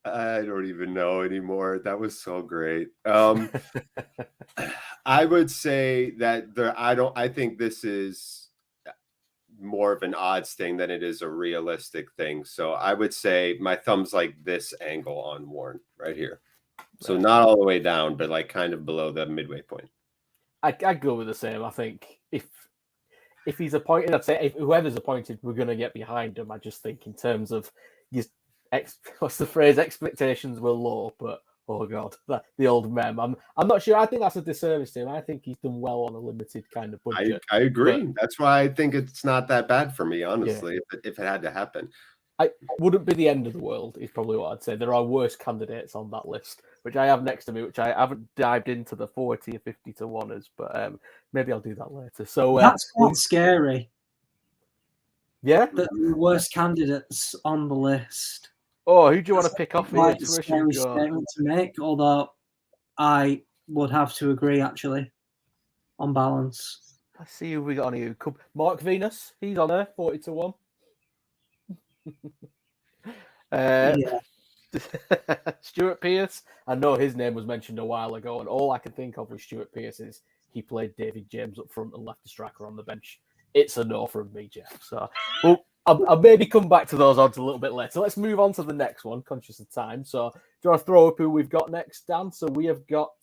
I don't even know anymore. That was so great. I would say that I think this is more of an odds thing than it is a realistic thing. So I would say my thumb's like this angle on Warne right here. So not all the way down, but like kind of below the midway point. I go with the same. I think if he's appointed, I'd say if whoever's appointed, we're going to get behind him. I just think in terms of what's the phrase? Expectations were low, but oh god, the old mem. I'm not sure. I think that's a disservice to him. I think he's done well on a limited kind of budget. I agree. That's why I think it's not that bad for me, honestly. Yeah. If it had to happen, I wouldn't be the end of the world. Is probably what I'd say. There are worse candidates on that list, which I have next to me, which I haven't dived into the 40 or 50 to 1ers, but maybe I'll do that later. So that's quite scary. Yeah. The worst candidates on the list. Oh, who do you want to pick off here? Quite a scary statement to make, although I would have to agree, actually, on balance. Let's see who we got on here. Mark Venus, he's on there, 40-1. Yeah. Stuart Pearce, I know his name was mentioned a while ago, and all I can think of with Stuart Pearce is he played David James up front and left a striker on the bench. It's a no from me, Jeff. So, well, I'll maybe come back to those odds a little bit later. Let's move on to the next one, conscious of time. So, do you want to throw up who we've got next, Dan? So, we have got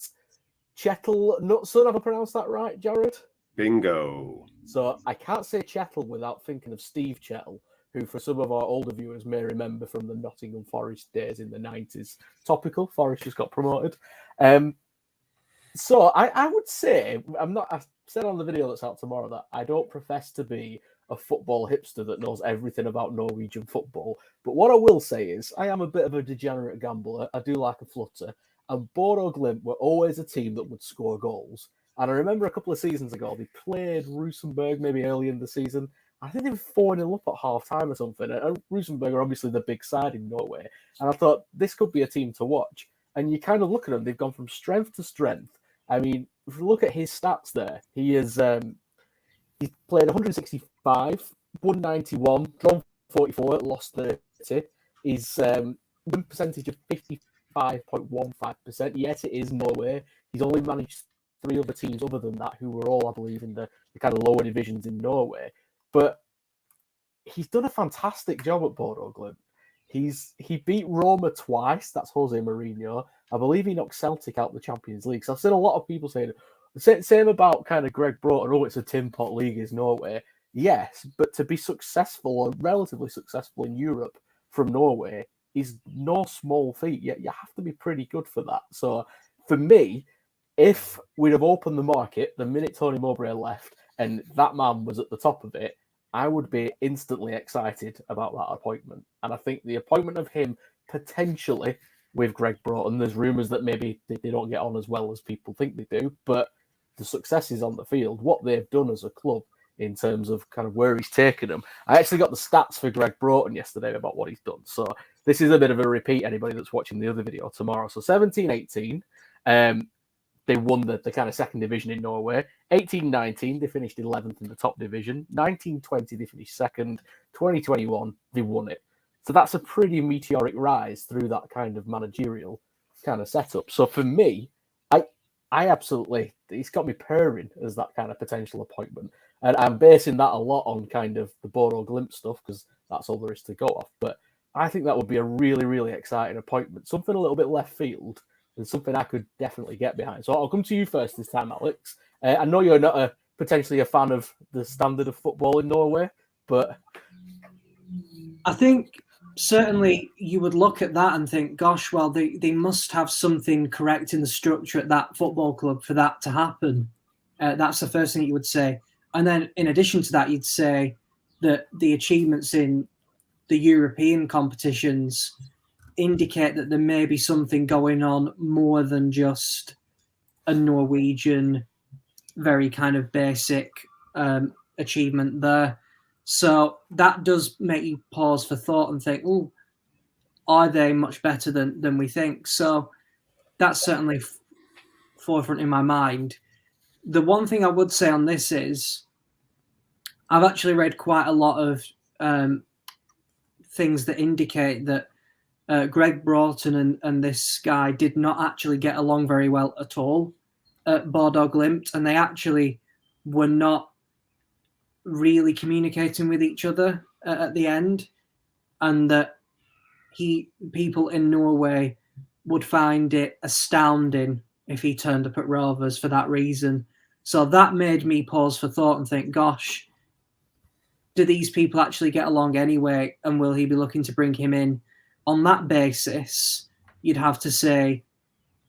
Kjetil Knutsen. Have I pronounced that right, Jared? Bingo. So, I can't say Kjetil without thinking of Steve Kjetil, who, for some of our older viewers, may remember from the Nottingham Forest days in the 90s. Topical, Forest just got promoted. So I would say, I said on the video that's out tomorrow that I don't profess to be a football hipster that knows everything about Norwegian football. But what I will say is I am a bit of a degenerate gambler. I do like a flutter. And Bodo Glimt were always a team that would score goals. And I remember a couple of seasons ago, they played Rosenborg maybe early in the season. I think they were 4-0 up at half-time or something. And Rosenborg are obviously the big side in Norway. And I thought, this could be a team to watch. And you kind of look at them, they've gone from strength to strength. I mean, if you look at his stats there, he's played 165, won 91, drawn 44, lost 30. His win percentage of 55.15%. Yes, it is Norway. He's only managed 3 other teams other than that, who were all, I believe, in the kind of lower divisions in Norway. But he's done a fantastic job at Bodo Glimt. He beat Roma twice. That's Jose Mourinho. I believe he knocked Celtic out of the Champions League. So I've seen a lot of people saying the same about kind of Greg Broughton. Oh, it's a tin pot league, is Norway. Yes, but to be successful or relatively successful in Europe from Norway is no small feat. You have to be pretty good for that. So for me, if we'd have opened the market the minute Tony Mowbray left and that man was at the top of it, I would be instantly excited about that appointment. And I think the appointment of him potentially with Greg Broughton, there's rumours that maybe they don't get on as well as people think they do, but the success is on the field, what they've done as a club in terms of kind of where he's taken them. I actually got the stats for Greg Broughton yesterday about what he's done. So this is a bit of a repeat, anybody that's watching the other video tomorrow. So 17-18, they won the kind of second division in Norway. 18-19, they finished 11th in the top division. 19-20, they finished second. 2021, they won it. So that's a pretty meteoric rise through that kind of managerial kind of setup. So for me, I absolutely, it's got me purring as that kind of potential appointment. And I'm basing that a lot on kind of the Bodo Glimt stuff because that's all there is to go off. But I think that would be a really, really exciting appointment. Something a little bit left field and something I could definitely get behind. So I'll come to you first this time, Alex. I know you're not potentially a fan of the standard of football in Norway, but I think certainly you would look at that and think, gosh, well, they must have something correct in the structure at that football club for that to happen. That's the first thing you would say. And then in addition to that, you'd say that the achievements in the European competitions indicate that there may be something going on more than just a Norwegian, very kind of basic achievement there. So that does make you pause for thought and think, oh, are they much better than we think? So that's certainly forefront in my mind. The one thing I would say on this is I've actually read quite a lot of things that indicate that Greg Broughton and this guy did not actually get along very well at all at Bodo Glimt, and they actually were not really communicating with each other at the end, and that people in Norway would find it astounding if he turned up at Rovers for that reason. So that made me pause for thought and think, gosh, do these people actually get along anyway? And will he be looking to bring him in? On that basis, you'd have to say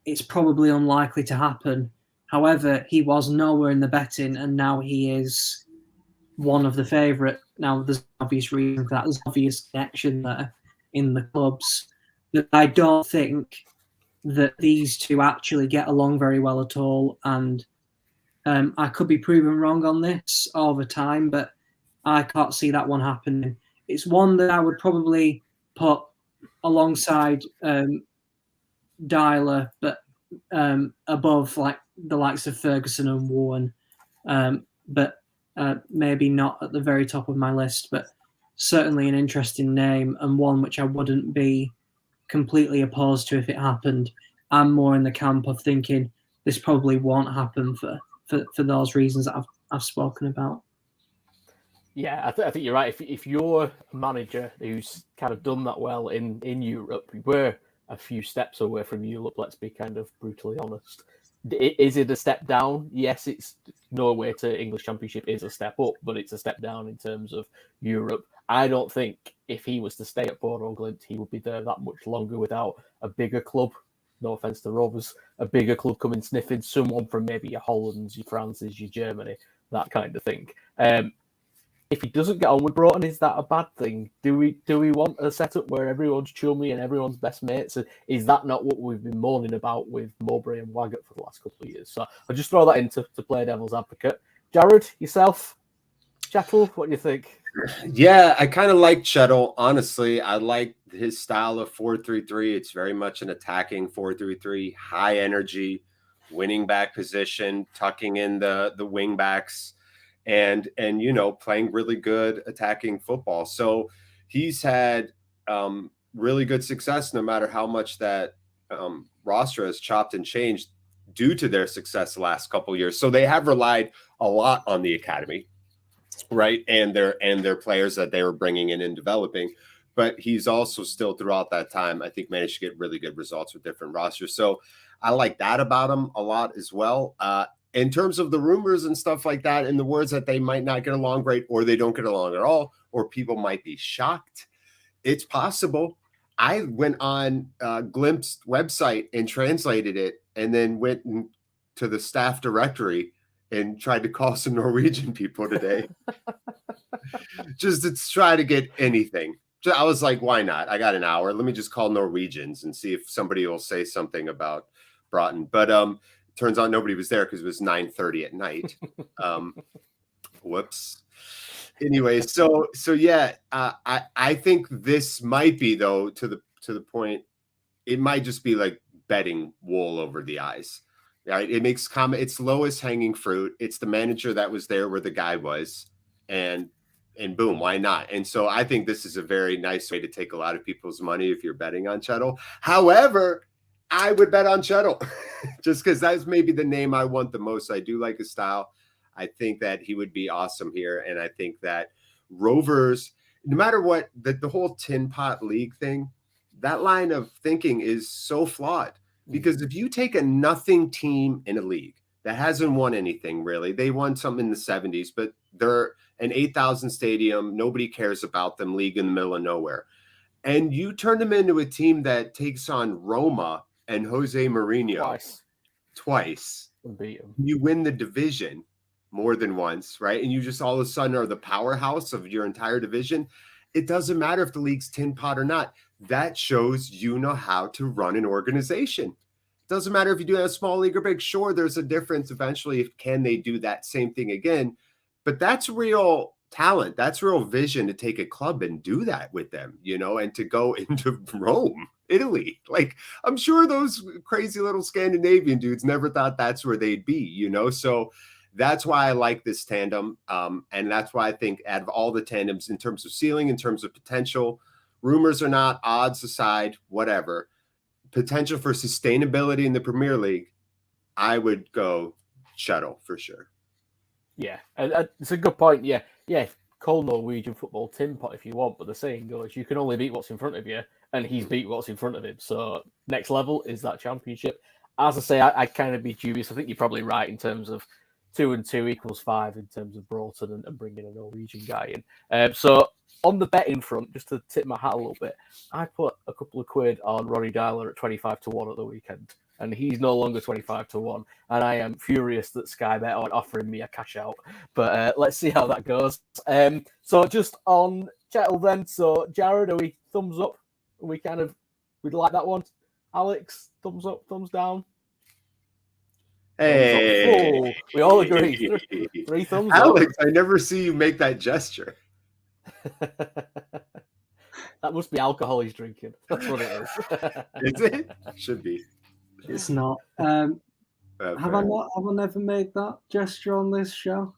it's probably unlikely to happen. However, he was nowhere in the betting, and now he is one of the favourite. Now, there's an obvious reason for that. There's an obvious connection there in the clubs. But I don't think that these two actually get along very well at all. And I could be proven wrong on this over time, but I can't see that one happening. It's one that I would probably put alongside Deila, but above like the likes of Ferguson and Warne, but maybe not at the very top of my list, but certainly an interesting name and one which I wouldn't be completely opposed to if it happened. I'm more in the camp of thinking this probably won't happen for those reasons that I've spoken about. Yeah, I think you're right. If you're a manager who's kind of done that well in Europe, we're a few steps away from Europe, let's be kind of brutally honest. Is it a step down? Yes, it's no way to English Championship is a step up, but it's a step down in terms of Europe. I don't think if he was to stay at Bodo Glimt, he would be there that much longer without a bigger club. No offence to Rovers, a bigger club coming sniffing, someone from maybe your Hollands, your Frances, your Germany, that kind of thing. If he doesn't get on with Broughton, is that a bad thing? Do we want a setup where everyone's chummy and everyone's best mates? Is that not what we've been moaning about with Mowbray and Waggett for the last couple of years? So I'll just throw that in to play devil's advocate. Jared, yourself, Kjetil, what do you think? Yeah, I kind of like Kjetil. Honestly, I like his style of 4-3-3. It's very much an attacking 4-3-3, high energy, winning back position, tucking in the wing backs, and playing really good attacking football. So he's had really good success, no matter how much that roster has chopped and changed due to their success the last couple of years. So they have relied a lot on the academy, right, and their players that they were bringing in and developing. But he's also still throughout that time, I think, managed to get really good results with different rosters. So I like that about him a lot as well. In terms of the rumors and stuff like that, and the words that they might not get along great, or they don't get along at all, or people might be shocked, it's possible. I went on Glimt's website and translated it, and then went to the staff directory and tried to call some Norwegian people today just to try to get anything. I was like, why not? I got an hour. Let me just call Norwegians and see if somebody will say something about Broughton. But turns out nobody was there because it was 9:30 at night. Whoops. Anyway, so yeah, I think this might be, though, to the point, it might just be like betting wool over the eyes. Right? It makes it's lowest hanging fruit. It's the manager that was there where the guy was, and boom, why not? And so I think this is a very nice way to take a lot of people's money if you're betting on Kjetil. However, I would bet on Kjetil just because that's maybe the name I want the most. I do like his style. I think that he would be awesome here. And I think that Rovers, no matter what, the whole tin pot league thing, that line of thinking is so flawed. Because if you take a nothing team in a league that hasn't won anything really, they won something in the 70s, but they're an 8,000 stadium, nobody cares about them, league in the middle of nowhere. And you turn them into a team that takes on Roma and Jose Mourinho twice. You win the division more than once, right? And you just all of a sudden are the powerhouse of your entire division. It doesn't matter if the league's tin pot or not. That shows you know how to run an organization. It doesn't matter if you do a small league or big. Sure, there's a difference eventually. Can they do that same thing again? But that's real talent. That's real vision to take a club and do that with them, and to go into Rome, Italy. Like, I'm sure those crazy little Scandinavian dudes never thought that's where they'd be, So that's why I like this tandem. And that's why I think out of all the tandems, in terms of ceiling, in terms of potential, rumors or not, odds aside, whatever, potential for sustainability in the Premier League, I would go Kjetil for sure. Yeah, it's a good point. Yeah, call Norwegian football tin pot if you want, but the saying goes, you can only beat what's in front of you, and he's beat what's in front of him. So next level is that championship. As I say, I kind of be dubious. I think you're probably right in terms of 2 and 2 equals 5 in terms of Broughton and bringing a Norwegian guy in. So on the betting front, just to tip my hat a little bit, I put a couple of quid on Ronny Deila at 25-1 at the weekend, and he's no longer 25-1. And I am furious that Sky Bet aren't offering me a cash out. But let's see how that goes. So just on Kjetil then. So Jared, are we thumbs up? We'd like that one. Alex, thumbs up, thumbs down. Hey, Oh, we all agree. Three thumbs Alex, I never see you make that gesture. up. That must be alcohol he's drinking. That's what it is. Is it? Should be. It's not. Have I never made that gesture on this show?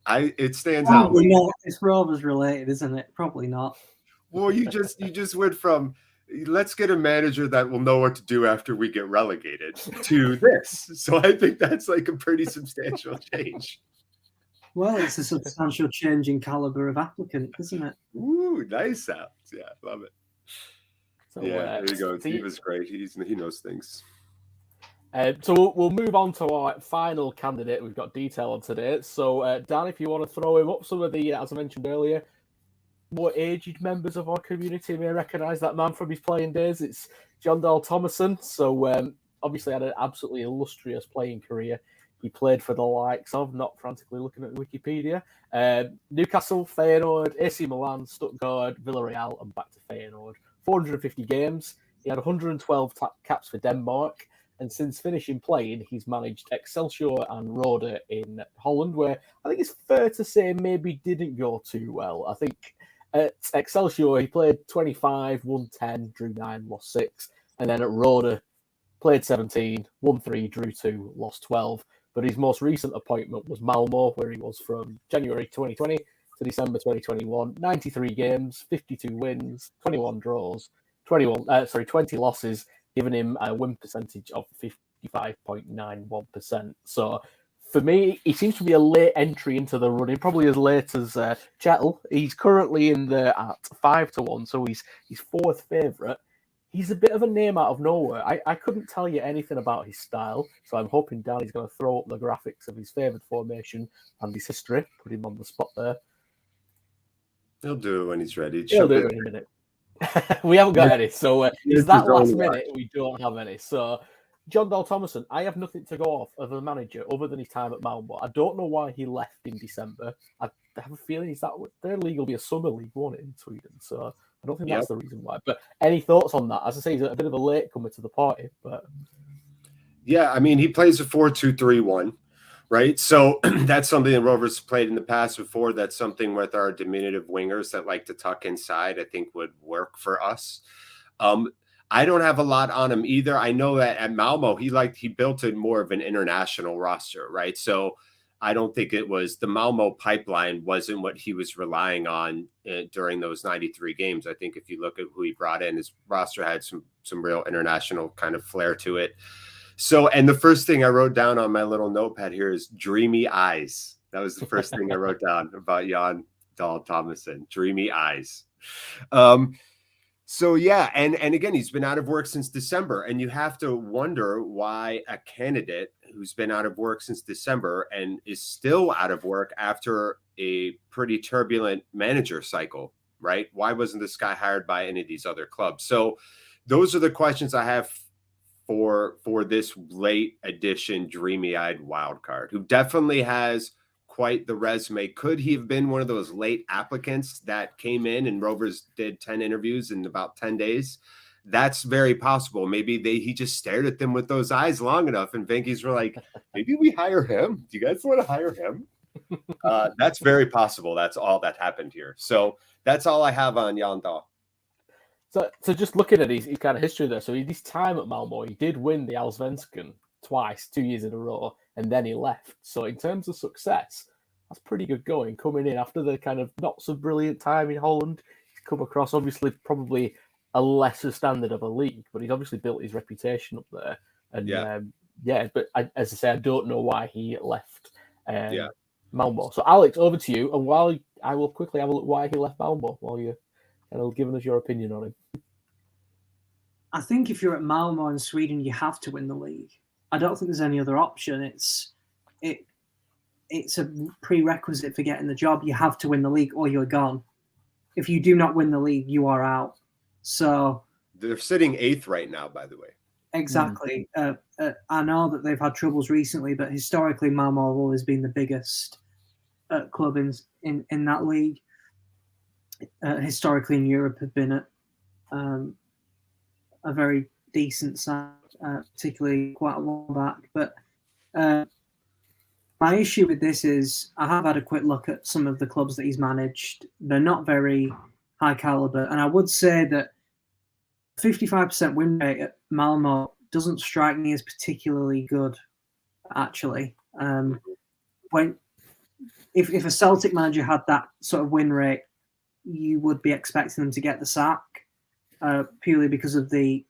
It stands out. Probably not. It's Rovers related, isn't it? Probably not. Well, you just went from let's get a manager that will know what to do after we get relegated to this. So I think that's like a pretty substantial change. Well, it's a substantial change in caliber of applicant, isn't it? Ooh, nice sounds. Yeah, love it. So, there you go. He was great. He knows things. So we'll move on to our final candidate. We've got detail on today. So, Dan, if you want to throw him up, some of the, as I mentioned earlier, more aged members of our community may recognise that man from his playing days. It's Jon Dahl Tomasson. So, obviously had an absolutely illustrious playing career. He played for the likes of, not frantically looking at Wikipedia, Newcastle, Feyenoord, AC Milan, Stuttgart, Villarreal, and back to Feyenoord. 450 games. He had 112 caps for Denmark. And since finishing playing, he's managed Excelsior and Roda in Holland, where I think it's fair to say maybe didn't go too well. I think at Excelsior, he played 25, won 10, drew 9, lost 6. And then at Roda, played 17, won 3, drew 2, lost 12. But his most recent appointment was Malmö, where he was from January 2020 to December 2021. 93 games, 52 wins, 21 draws, 20 losses, giving him a win percentage of 55.91%. So for me, he seems to be a late entry into the running, probably as late as Kjetil. He's currently in there at 5-1, so he's fourth favourite. He's a bit of a name out of nowhere. I couldn't tell you anything about his style, so I'm hoping Danny's going to throw up the graphics of his favoured formation and his history, put him on the spot there. He'll do it when he's ready. He'll do it in a minute. We haven't got any, so it's that last minute we don't have any. So, Jon Dahl Tomasson, I have nothing to go off of a manager other than his time at Malmö. I don't know why he left in December. I have a feeling their league will be a summer league, won't it, in Sweden? So I don't think that's the reason why. But any thoughts on that? As I say, he's a bit of a latecomer to the party. But yeah, I mean, he plays a 4-2-3-1, right? So that's something the Rovers played in the past before. That's something with our diminutive wingers that like to tuck inside, I think would work for us. I don't have a lot on him either. I know that at Malmö, he built it more of an international roster, right? So I don't think it was the Malmö pipeline wasn't what he was relying on during those 93 games. I think if you look at who he brought in, his roster had some real international kind of flair to it. So, and the first thing I wrote down on my little notepad here is dreamy eyes. That was the first thing I wrote down about Jon Dahl Tomasson, dreamy eyes. So yeah, and again, he's been out of work since December, and you have to wonder why a candidate who's been out of work since December and is still out of work after a pretty turbulent manager cycle, right? Why wasn't this guy hired by any of these other clubs? So those are the questions I have for this late edition dreamy-eyed wild card, who definitely has quite the resume. Could he have been one of those late applicants that came in and Rovers did 10 interviews in about 10 days? That's very possible. Maybe he just stared at them with those eyes long enough and Venky's were like, maybe we hire him. Do you guys want to hire him? That's very possible. That's all that happened here. So that's all I have on Jon Dahl. So just looking at his kind of history there. So his time at Malmö, he did win the Allsvenskan twice, 2 years in a row, and then he left. So in terms of success, that's pretty good going. Coming in after the kind of not so brilliant time in Holland, he's come across obviously probably a lesser standard of a league, but he's obviously built his reputation up there. And but as I say, I don't know why he left Malmö. So Alex, over to you. And while I will quickly have a look why he left Malmö, while you're kind of giving us your opinion on him. I think if you're at Malmö in Sweden, you have to win the league. I don't think there's any other option. It's a prerequisite for getting the job. You have to win the league or you're gone. If you do not win the league, you are out. So they're sitting 8th right now, by the way. Exactly. I know that they've had troubles recently, but historically, Malmö have always been the biggest club in that league. Historically in Europe have been at a very decent side. particularly quite a while back. But my issue with this is I have had a quick look at some of the clubs that he's managed. They're not very high caliber, and I would say that 55% win rate at Malmo doesn't strike me as particularly good, actually. If a Celtic manager had that sort of win rate, you would be expecting them to get the sack, purely because of the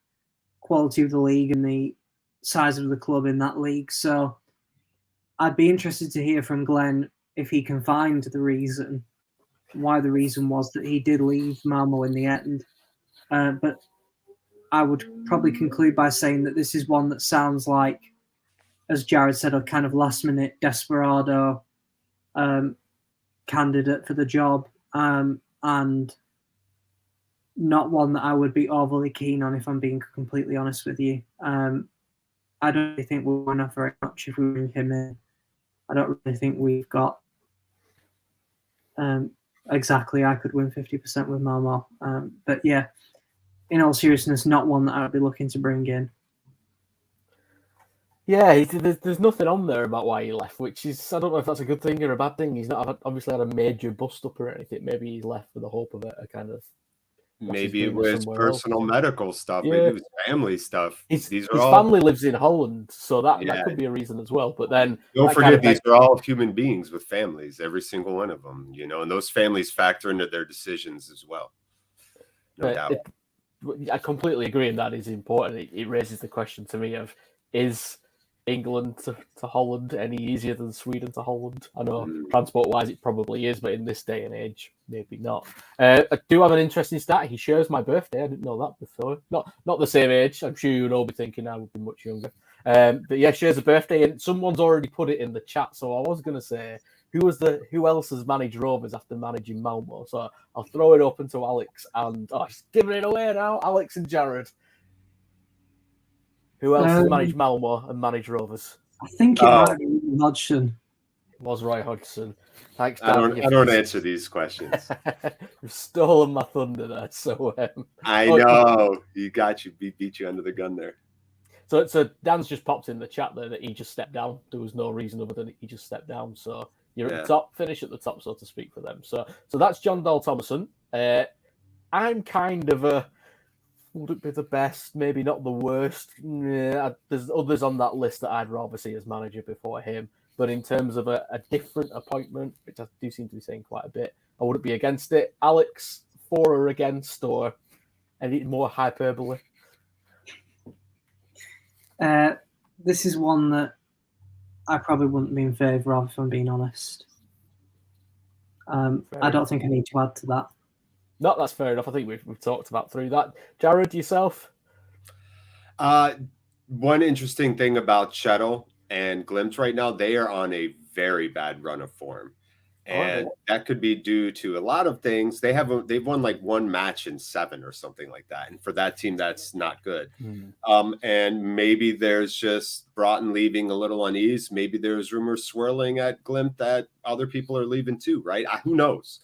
quality of the league and the size of the club in that league. So I'd be interested to hear from Glenn if he can find the reason why the reason was that he did leave Malmo in the end. But I would probably conclude by saying that this is one that sounds like, as Jared said, a kind of last-minute desperado candidate for the job, and not one that I would be overly keen on, if I'm being completely honest with you. I don't really think we'll win off very much if we bring him in. I don't really think we've got exactly. I could win 50% with Malmo, but yeah, in all seriousness, not one that I would be looking to bring in. Yeah, there's nothing on there about why he left, which is, I don't know if that's a good thing or a bad thing. He's not obviously had a major bust up or anything. Maybe he left with the hope of a kind of. Maybe it was personal medical stuff. Yeah. Maybe it was family stuff. His family lives in Holland, so that could be a reason as well. But then don't forget, these are all human beings with families, every single one of them, and those families factor into their decisions as well. No doubt. I completely agree, and that is important. It raises the question to me of, is England to Holland any easier than Sweden to Holland? I know transport-wise it probably is, but in this day and age, maybe not. I do have an interesting stat. He shares my birthday. I didn't know that before. Not the same age. I'm sure you'd all be thinking I would be much younger. But yeah, shares a birthday, and someone's already put it in the chat. So I was going to say, who else has managed Rovers after managing Malmo? So I'll throw it open to Alex, and she's giving it away now. Alex and Jared. Who else has managed Malmo and managed Rovers? I think it might be Hodgson. It was Roy Hodgson. Thanks, Dan. I don't answer these questions. You've stolen my thunder there. So I know he got you. Beat you under the gun there. So Dan's just popped in the chat there that he just stepped down. There was no reason other than he just stepped down. So you're at the top, finish at the top, so to speak, for them. So that's Jon Dahl Tomasson. I'm kind of a. Would it be the best? Maybe not the worst. Yeah, there's others on that list that I'd rather see as manager before him. But in terms of a different appointment, which I do seem to be saying quite a bit, I wouldn't be against it. Alex, for or against, or any more hyperbole? This is one that I probably wouldn't be in favour of, if I'm being honest. I don't think I need to add to that. No, that's fair enough. I think we've talked about through that. Jared, yourself? One interesting thing about Kjetil and Glimt right now, they are on a very bad run of form. And that could be due to a lot of things. They've won like one match in 7 or something like that. And for that team, that's not good. And maybe there's just Broughton leaving a little unease. Maybe there's rumors swirling at Glimt that other people are leaving too, right? Who knows?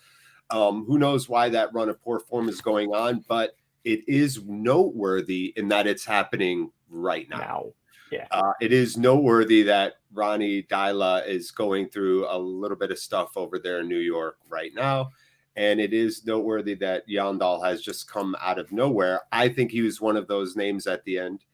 Who knows why that run of poor form is going on, but it is noteworthy in that it's happening right now. Yeah. It is noteworthy that Ronny Deila is going through a little bit of stuff over there in New York right now. And it is noteworthy that Jon Dahl has just come out of nowhere. I think he was one of those names at the end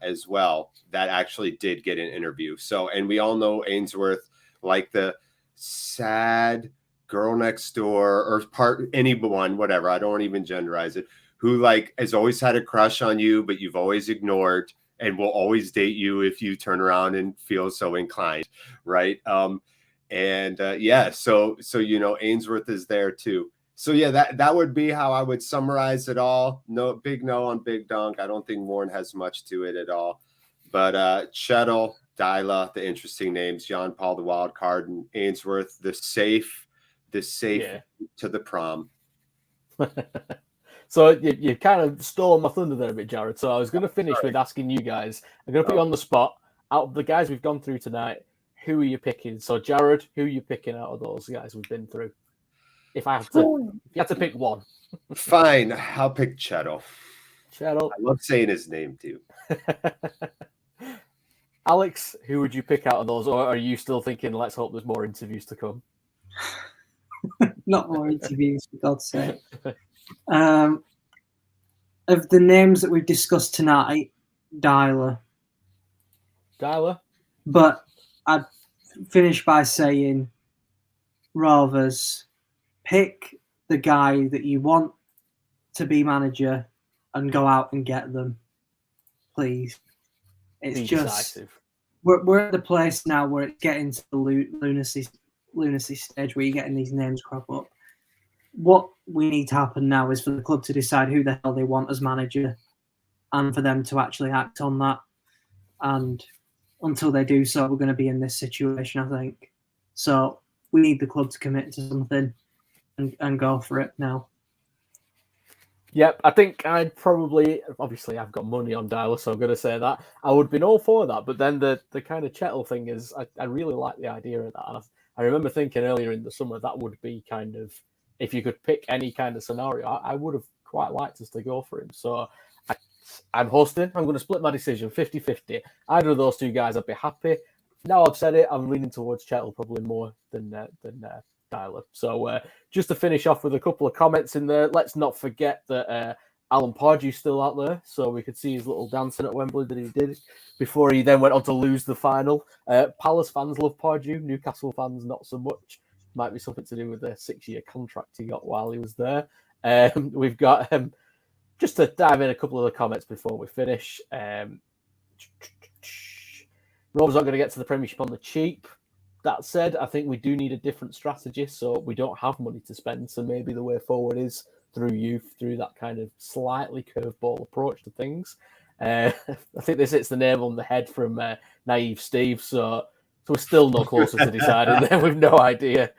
as well that actually did get an interview. So, and we all know Ainsworth, like the sad girl next door or anyone, whatever. I don't even genderize it, who like has always had a crush on you, but you've always ignored and will always date you if you turn around and feel so inclined. Right. So Ainsworth is there too. So yeah, that would be how I would summarize it all. No on Big Dunk. I don't think Warne has much to it at all, but Kjetil, Deila, the interesting names, Jan Paul, the wild card, and Ainsworth, the safe to the prom. So you kind of stole my thunder there a bit, Jared. So I was going to finish with asking you guys. I'm going to put you on the spot. Out of the guys we've gone through tonight, who are you picking? So Jared, who are you picking out of those guys we've been through? If you had to pick one. Fine, I'll pick Kjetil. I love saying his name too. Alex, who would you pick out of those, or are you still thinking, let's hope there's more interviews to come? Not more interviews, for God's sake. Of the names that we've discussed tonight, Deila. But I'd finish by saying, Rovers, pick the guy that you want to be manager and go out and get them, please. It's Be just decisive. we're at the place now where it's getting to the lunacy stage where you're getting these names crop up. What we need to happen now is for the club to decide who the hell they want as manager, and for them to actually act on that. And until they do so, we're going to be in this situation, I think. So we need the club to commit to something and go for it now. Yep, I think I'd probably, obviously I've got money on Deila, so I'm going to say that. I would have been all for that, but then the kind of Kjetil thing is, I really like the idea of that. And I remember thinking earlier in the summer that would be kind of, if you could pick any kind of scenario, I would have quite liked us to go for him. So I'm hosting. I'm going to split my decision 50-50. Either of those two guys, I'd be happy. Now I've said it, I'm leaning towards Kjetil probably more than Deila. So just to finish off with a couple of comments in there, let's not forget that Alan Pardew's still out there, so we could see his little dancing at Wembley that he did before he then went on to lose the final. Palace fans love Pardew, Newcastle fans not so much. Might be something to do with the 6-year contract he got while he was there. We've got, just to dive in a couple of the comments before we finish. Rovers aren't going to get to the Premiership on the cheap. That said, I think we do need a different strategy, so we don't have money to spend. So maybe the way forward is through youth, through that kind of slightly curveball approach to things. I think this hits the nail on the head from Naive Steve. So we're still no closer to deciding there. We've no idea.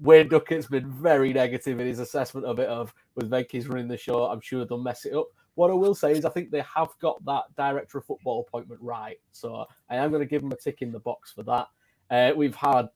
Wayne Duckett's been very negative in his assessment of it, with Venky's running the show. I'm sure they'll mess it up. What I will say is I think they have got that director of football appointment right. So I am going to give them a tick in the box for that. We've had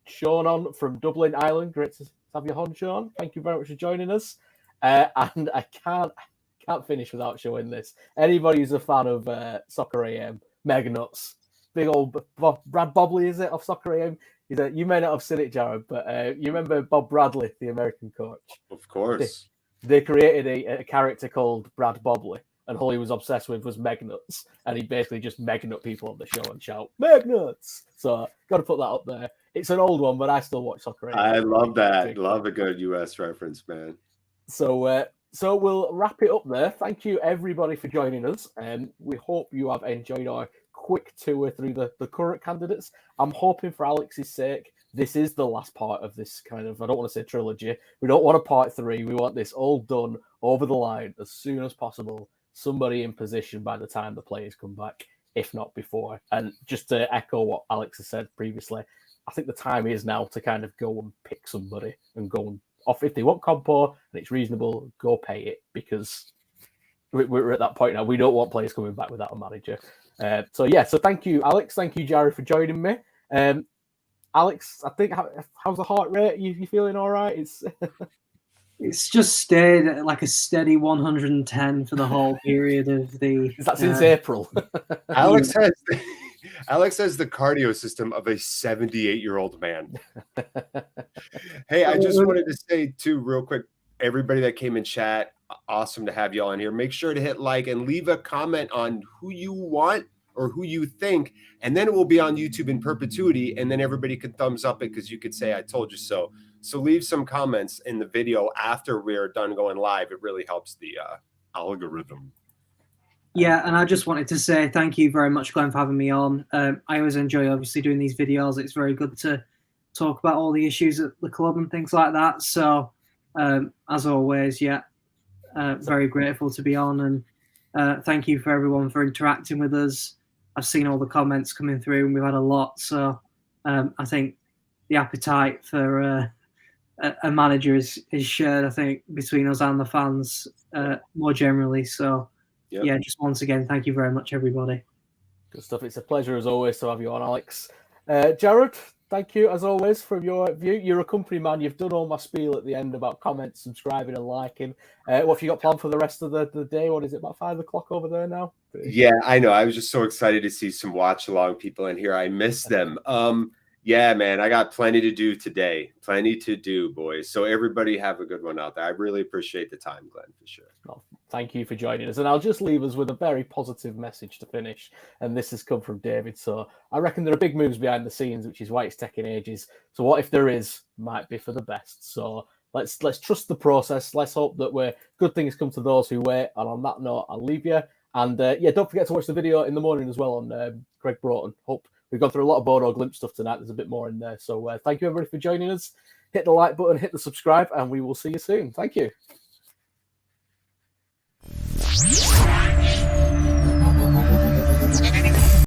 Sean on from Dublin, Ireland. Great to have you on, Sean. Thank you very much for joining us. And I can't finish without showing this. Anybody who's a fan of Soccer AM, mega nuts. Big old Brad Bobley, is it, of Soccer AM? You may not have seen it, Jared, but you remember Bob Bradley, the American coach? Of course. They created a character called Brad Bobley, and all he was obsessed with was Megnuts, and he basically just Megnut people on the show and shout, Megnuts! So, got to put that up there. It's an old one, but I still watch Soccer. I love that. Love a good US reference, man. So we'll wrap it up there. Thank you, everybody, for joining us. We hope you have enjoyed our quick tour through the current candidates. I'm hoping for Alex's sake, this is the last part of this kind of, I don't want to say trilogy. We don't want a part 3. We want this all done over the line as soon as possible. Somebody in position by the time the players come back, if not before. And just to echo what Alex has said previously, I think the time is now to kind of go and pick somebody and go and off. If they want Compo and it's reasonable, go pay it, because we're at that point now. We don't want players coming back without a manager. So thank you, Alex. Thank you, Jared, for joining me. Alex, I think, how's the heart rate? You feeling all right? It's just stayed at like a steady 110 for the whole period of the. Is that since April? Alex has the cardio system of a 78-year-old man. Hey, I just wanted to say too, real quick, everybody that came in chat, awesome to have you all in here. Make sure to hit like and leave a comment on who you want or who you think, and then it will be on YouTube in perpetuity, and then everybody can thumbs up it because you could say I told you so. So leave some comments in the video after we're done going live. It really helps the algorithm. Yeah, and I just wanted to say thank you very much, Glenn, for having me on. I always enjoy, obviously, doing these videos. It's very good to talk about all the issues at the club and things like that. So, as always, very grateful to be on, and thank you for everyone for interacting with us. I've seen all the comments coming through, and we've had a lot. So, I think the appetite for a manager is shared, I think, between us and the fans more generally. So, yep. Just once again, thank you very much, everybody. Good stuff. It's a pleasure, as always, to have you on, Alex. Jared, thank you, as always, from your view. You're a company man. You've done all my spiel at the end about comments, subscribing and liking. What have you got planned for the rest of the day? What is it, about 5 o'clock over there now? Yeah, I know. I was just so excited to see some watch along people in here. I miss them. Yeah, man, I got plenty to do today. Plenty to do, boys. So everybody have a good one out there. I really appreciate the time, Glenn, for sure. Well, thank you for joining us. And I'll just leave us with a very positive message to finish. And this has come from David. So I reckon there are big moves behind the scenes, which is why it's taking ages. So what if there is, might be for the best. So let's trust the process. Let's hope that good things come to those who wait. And on that note, I'll leave you. And yeah, don't forget to watch the video in the morning as well on Greg Broughton. Hope we've gone through a lot of Bodo Glimt stuff tonight. There's a bit more in there. So thank you, everybody, for joining us. Hit the like button, hit the subscribe, and we will see you soon. Thank you.